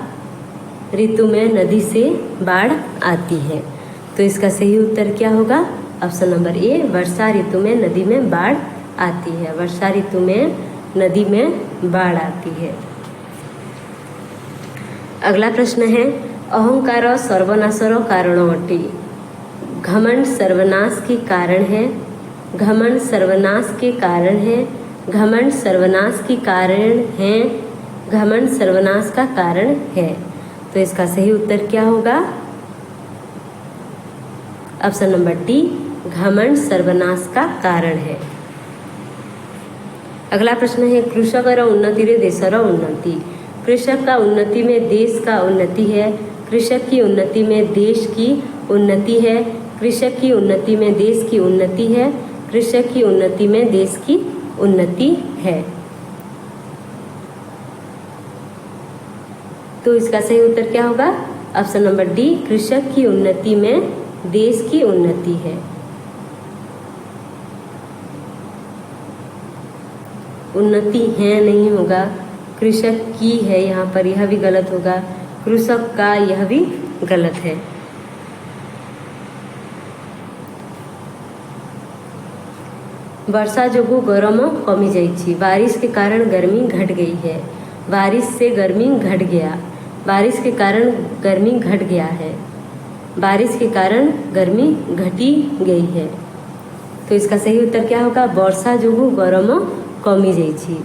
ऋतु में नदी से बाढ़ आती है। तो इसका सही उत्तर क्या होगा? ऑप्शन नंबर ए, वर्षा ऋतु में नदी में बाढ़ आती है। वर्षा ऋतु में नदी में बाढ़ आती है। अगला प्रश्न है, अहंकार सर्वनाशर कारण अटे। घमंड सर्वनाश के कारण है, घमंड सर्वनाश के कारण है, घमंड सर्वनाश के कारण है, घमंड सर्वनाश का कारण है। तो इसका सही उत्तर क्या होगा? ऑप्शन नंबर डी, घमंड सर्वनाश का कारण है। अगला प्रश्न है, कृषकर उन्नति रे देशर उन्नति। कृषक का उन्नति में देश का उन्नति है, कृषक की उन्नति में देश की उन्नति है, कृषक की उन्नति में देश की उन्नति है, कृषक की उन्नति में देश की उन्नति है। तो इसका सही उत्तर क्या होगा? ऑप्शन नंबर डी, कृषक की उन्नति में देश की उन्नति है। उन्नति है नहीं होगा, कृषक की है यहाँ पर, यह भी गलत होगा। कृषक का, यह भी गलत है। वर्षा जोगु गरम कमी जाइछि। बारिश के कारण गर्मी घट गई है। बारिश से गर्मी घट गया, बारिश के कारण गर्मी घट गया है, बारिश के कारण गर्मी घटी गई है। तो इसका सही उत्तर क्या होगा? वर्षा जोगु गरम कमी जाइछि।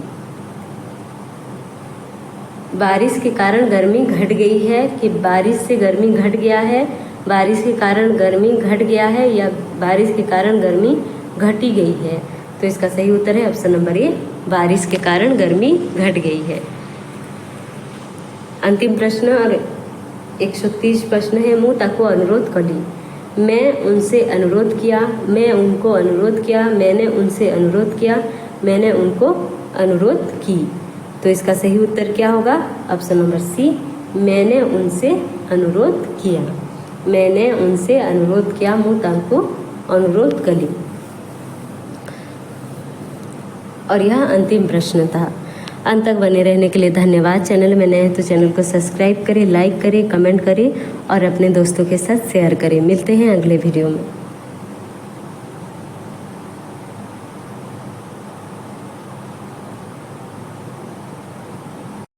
बारिश के कारण गर्मी घट गई है कि बारिश से गर्मी घट गया है, बारिश के कारण गर्मी घट गया है, या बारिश के कारण गर्मी घटी गई है। तो इसका सही उत्तर है ऑप्शन नंबर ए, बारिश के कारण गर्मी घट गई है। अंतिम प्रश्न और 130 प्रश्न है, मुँह ताको अनुरोध कली। मैं उनसे अनुरोध किया, मैं उनको अनुरोध किया, मैंने उनसे अनुरोध किया, मैंने उनको अनुरोध की। तो इसका सही उत्तर क्या होगा? ऑप्शन नंबर सी, मैंने उनसे अनुरोध किया। मैंने उनसे अनुरोध किया, मुँह ताको अनुरोध कली। और यह अंतिम प्रश्न था। अंत तक बने रहने के लिए धन्यवाद। चैनल में नए हैं तो चैनल को सब्सक्राइब करें, लाइक करें, कमेंट करें और अपने दोस्तों के साथ शेयर करें। मिलते हैं अगले वीडियो में।